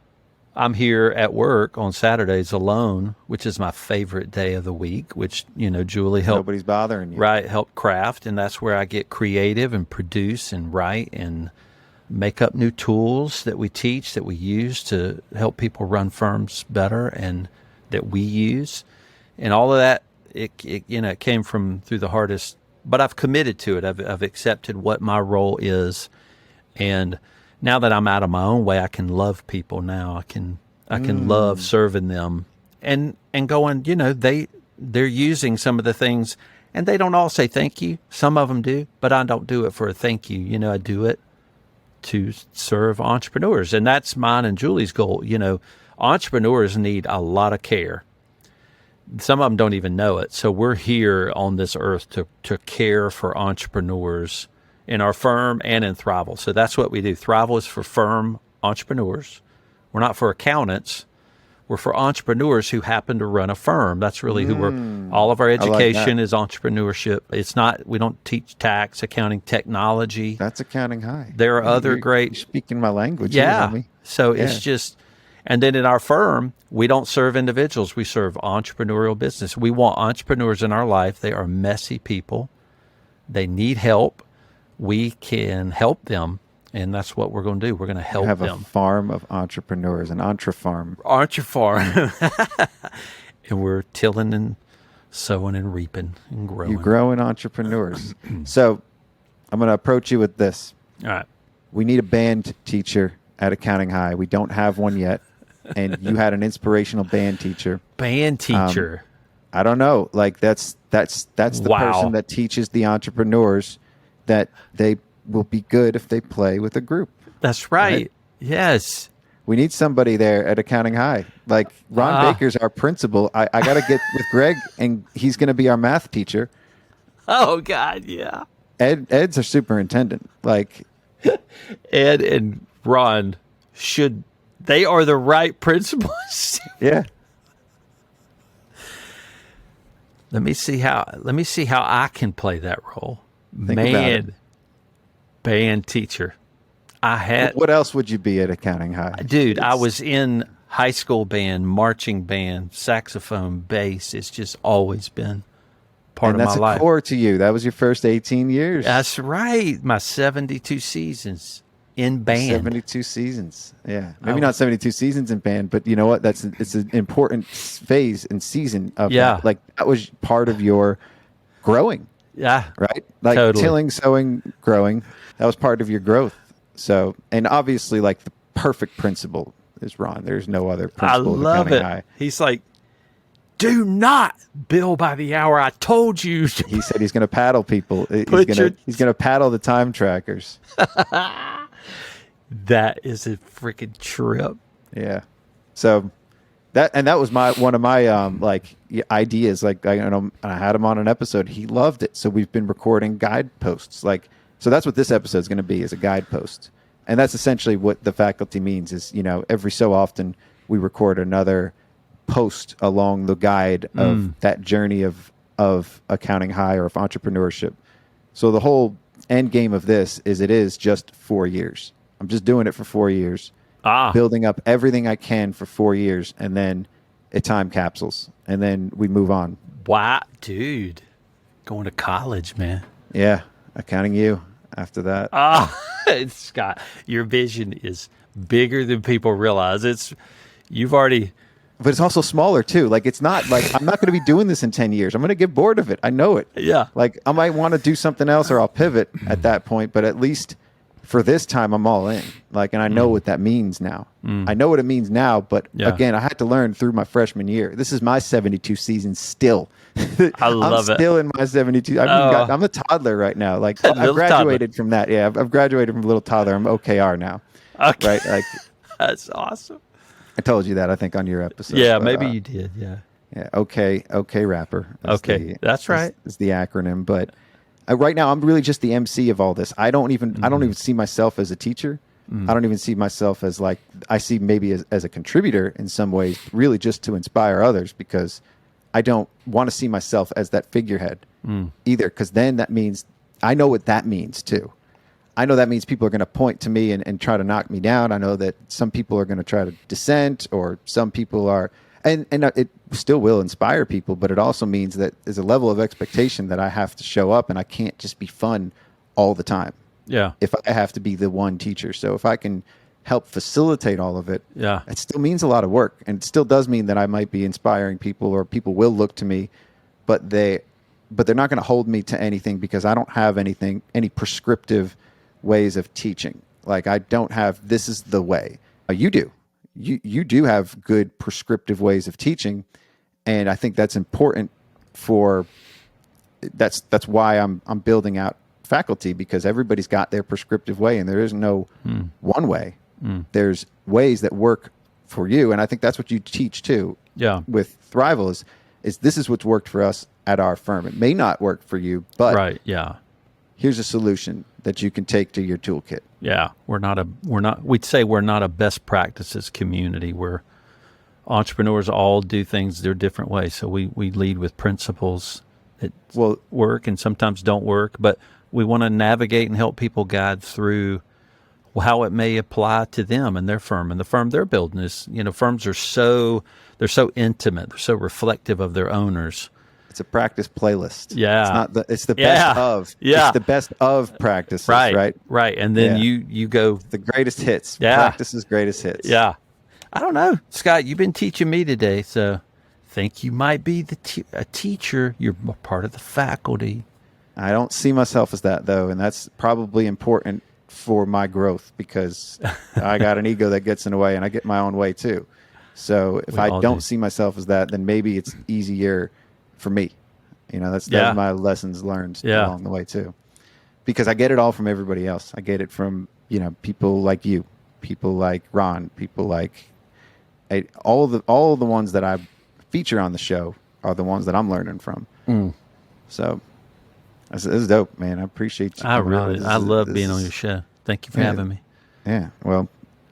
I'm here at work on Saturdays alone, which is my favorite day of the week, which, you know, Julie helped. Nobody's bothering you. Right. Help craft. And that's where I get creative and produce and write and make up new tools that we teach, that we use to help people run firms better, and that we use. And all of that, it came through the hardest, but I've committed to it. I've accepted what my role is. And now that I'm out of my own way, I can love people now. I can love serving them and going, you know, they're using some of the things, and they don't all say thank you. Some of them do, but I don't do it for a thank you. You know, I do it to serve entrepreneurs, and that's mine and Julie's goal. You know, entrepreneurs need a lot of care. Some of them don't even know it. So we're here on this earth to care for entrepreneurs in our firm and in Thriveal. So that's what we do. Thriveal is for firm entrepreneurs. We're not for accountants. We're for entrepreneurs who happen to run a firm. That's really who all of our education is entrepreneurship. It's not, we don't teach tax, accounting, technology. That's Accounting High. There are other great. You're speaking my language. Yeah. So it's just, and then in our firm, we don't serve individuals. We serve entrepreneurial business. We want entrepreneurs in our life. They are messy people. They need help. We can help them, and that's what we're going to do. We're going to help them. You have a farm of entrepreneurs, an entrefarm. And we're tilling and sowing and reaping and growing. You're growing entrepreneurs. So I'm going to approach you with this. All right. We need a band teacher at Accounting High. We don't have one yet, and you had an inspirational band teacher. Band teacher. I don't know. Like that's the person that teaches the entrepreneurs that they will be good if they play with a group. That's right. Yes. We need somebody there at Accounting High. Like Ron Baker's our principal. I got to get with Greg, and he's going to be our math teacher. Oh, God, yeah. Ed's our superintendent. Like Ed and Ron they are the right principals. Yeah. Let me see how I can play that role. Band teacher. What else would you be at Accounting High? Dude, I was in high school band, marching band, saxophone, bass. It's just always been part of my life. And that's a core to you. That was your first 18 years. That's right. My 72 seasons in band. 72 seasons. Yeah. Maybe not 72 seasons in band, but you know what? It's an important phase and season of that. Like that was part of your growing. Yeah. Right? Like totally. Tilling, sowing, growing. That was part of your growth. So, and obviously like the perfect principal is Ron. There's no other principal. I love it. High. He's like, do not bill by the hour. I told you. He said he's going to paddle people. He's going to paddle the time trackers. That is a freaking trip. Yeah. So that was one of my ideas. Like I had him on an episode. He loved it. So we've been recording guideposts. So that's what this episode is going to be, is a guidepost. And that's essentially what the faculty means is, you know, every so often we record another post along the guide of that journey of Accounting High or of entrepreneurship. So the whole end game of this is it is just 4 years. I'm just doing it for 4 years, building up everything I can for 4 years, and then it time capsules, and then we move on. Wow, dude. Going to college, man. Yeah, Accounting U after that. Scott, your vision is bigger than people realize. You've already. But it's also smaller too. Like, it's not like I'm not going to be doing this in 10 years. I'm going to get bored of it. I know it. Yeah. Like, I might want to do something else, or I'll pivot at that point. But at least for this time, I'm all in. Like, and I know what that means now. I know what it means now. But again, I had to learn through my freshman year. This is my 72 season still. I love I'm still in my 72. I'm a toddler right now. Like, I've graduated from that. Yeah, I've graduated from little toddler. I'm OKR now. Okay. Right? Like, that's awesome. I told you that, I think, on your episode. Yeah, maybe you did. Yeah. Yeah. Okay, rapper. That's right. Is the acronym. But right now, I'm really just the MC of all this. I don't even see myself as a teacher. I don't even see myself as, like, I see maybe as a contributor in some ways, really just to inspire others, because I don't want to see myself as that figurehead either, because then that means I know what that means too. I know that means people are going to point to me and try to knock me down. I know that some people are going to try to dissent, or some people are, and it still will inspire people, but it also means that there's a level of expectation that I have to show up, and I can't just be fun all the time. Yeah. If I have to be the one teacher. So if I can help facilitate all of it, it still means a lot of work, and it still does mean that I might be inspiring people, or people will look to me, but they're not going to hold me to anything, because I don't have any prescriptive ways of teaching. Like, I don't have, this is the way. You do. You do have good prescriptive ways of teaching, and I think that's important that's why I'm building out faculty, because everybody's got their prescriptive way, and there is no one way. There's ways that work for you, and I think that's what you teach too. Yeah. With Thriveal is this is what's worked for us at our firm. It may not work for you, but here's a solution that you can take to your toolkit. Yeah, we'd say we're not a best practices community. We're entrepreneurs all do things their different ways. So we lead with principles that work and sometimes don't work, but we want to navigate and help people guide through how it may apply to them and their firm, and the firm they're building is, firms are so intimate, they're so reflective of their owners. It's a practice playlist. Yeah. It's the best of. Yeah. It's the best of practices, right? Right. And then you go. The greatest hits. Yeah. Practice's greatest hits. Yeah. I don't know. Scott, you've been teaching me today, so I think you might be a teacher. You're part of the faculty. I don't see myself as that, though, and that's probably important for my growth, because I got an ego that gets in the way, and I get my own way, too. So if I don't see myself as that, then maybe it's easier for me. That's my lessons learned along the way too, because I get it all from everybody else. I get it from people like you, people like Ron, people like all the ones that I feature on the show are the ones that I'm learning from. So this is dope, man. I appreciate you. I love being on your show. Thank you for having me. Yeah, well,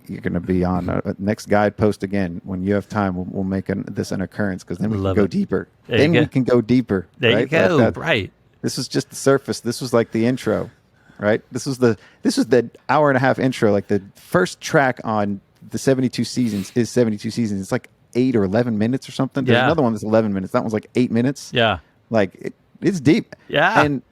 you're going to be on next guidepost again. When you have time, we'll make this an occurrence, because then we can go deeper. We can go deeper. There you go. Right. This was just the surface. This was like the intro, right? This was the hour and a half intro. Like, the first track on the 72 seasons is 72 seasons. It's like 8 or 11 minutes or something. There's another one that's 11 minutes. That one's like 8 minutes. Yeah. Like, it's deep. Yeah. And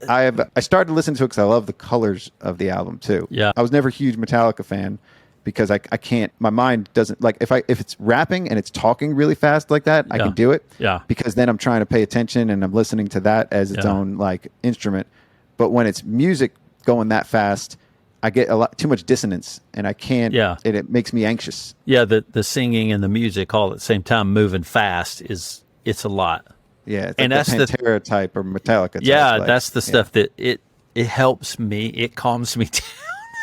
I started listening to it because I love the colors of the album too. Yeah. I was never a huge Metallica fan, because I can't, my mind doesn't, like, if it's rapping and it's talking really fast like that, I can do it. Yeah. Because then I'm trying to pay attention and I'm listening to that as its own, like, instrument. But when it's music going that fast, I get too much dissonance, and I can't, and it makes me anxious. Yeah. The singing and the music all at the same time moving fast it's a lot. Yeah. It's and like that's the Pantera type or Metallica type. Yeah. That's the stuff that it helps me. It calms me down.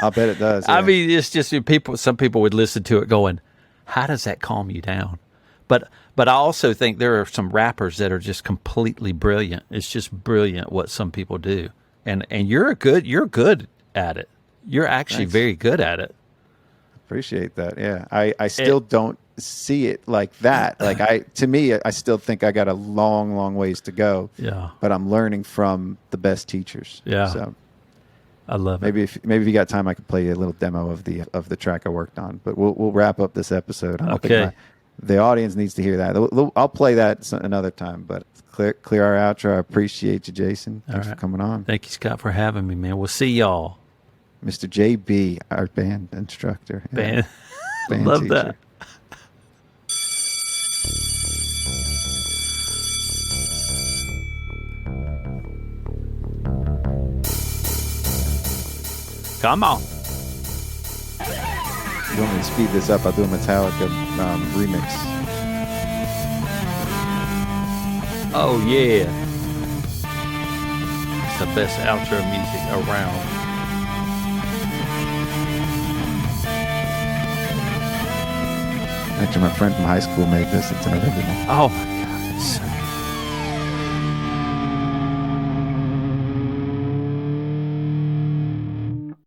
I'll bet it does. Yeah. I mean, it's just some people would listen to it going, how does that calm you down? But I also think there are some rappers that are just completely brilliant. It's just brilliant what some people do. And you're good at it. You're actually very good at it. Appreciate that. Yeah. I still don't see it like that. Like, to me, I still think I got a long, long ways to go. Yeah. But I'm learning from the best teachers. Yeah. So I love it. Maybe if you got time, I could play you a little demo of the track I worked on. But we'll wrap up this episode. I don't think the audience needs to hear that. I'll play that another time. But clear our outro. I appreciate you, Jason. Thanks for coming on. Thank you, Scott, for having me, man. We'll see y'all. Mr. JB, our band instructor. Band. Love teacher. that. Come on. If you want me to speed this up, I'll do a Metallica remix. Oh, yeah. It's the best outro music around. Actually, my friend from high school made this. It's another good one. Oh, my God. It's so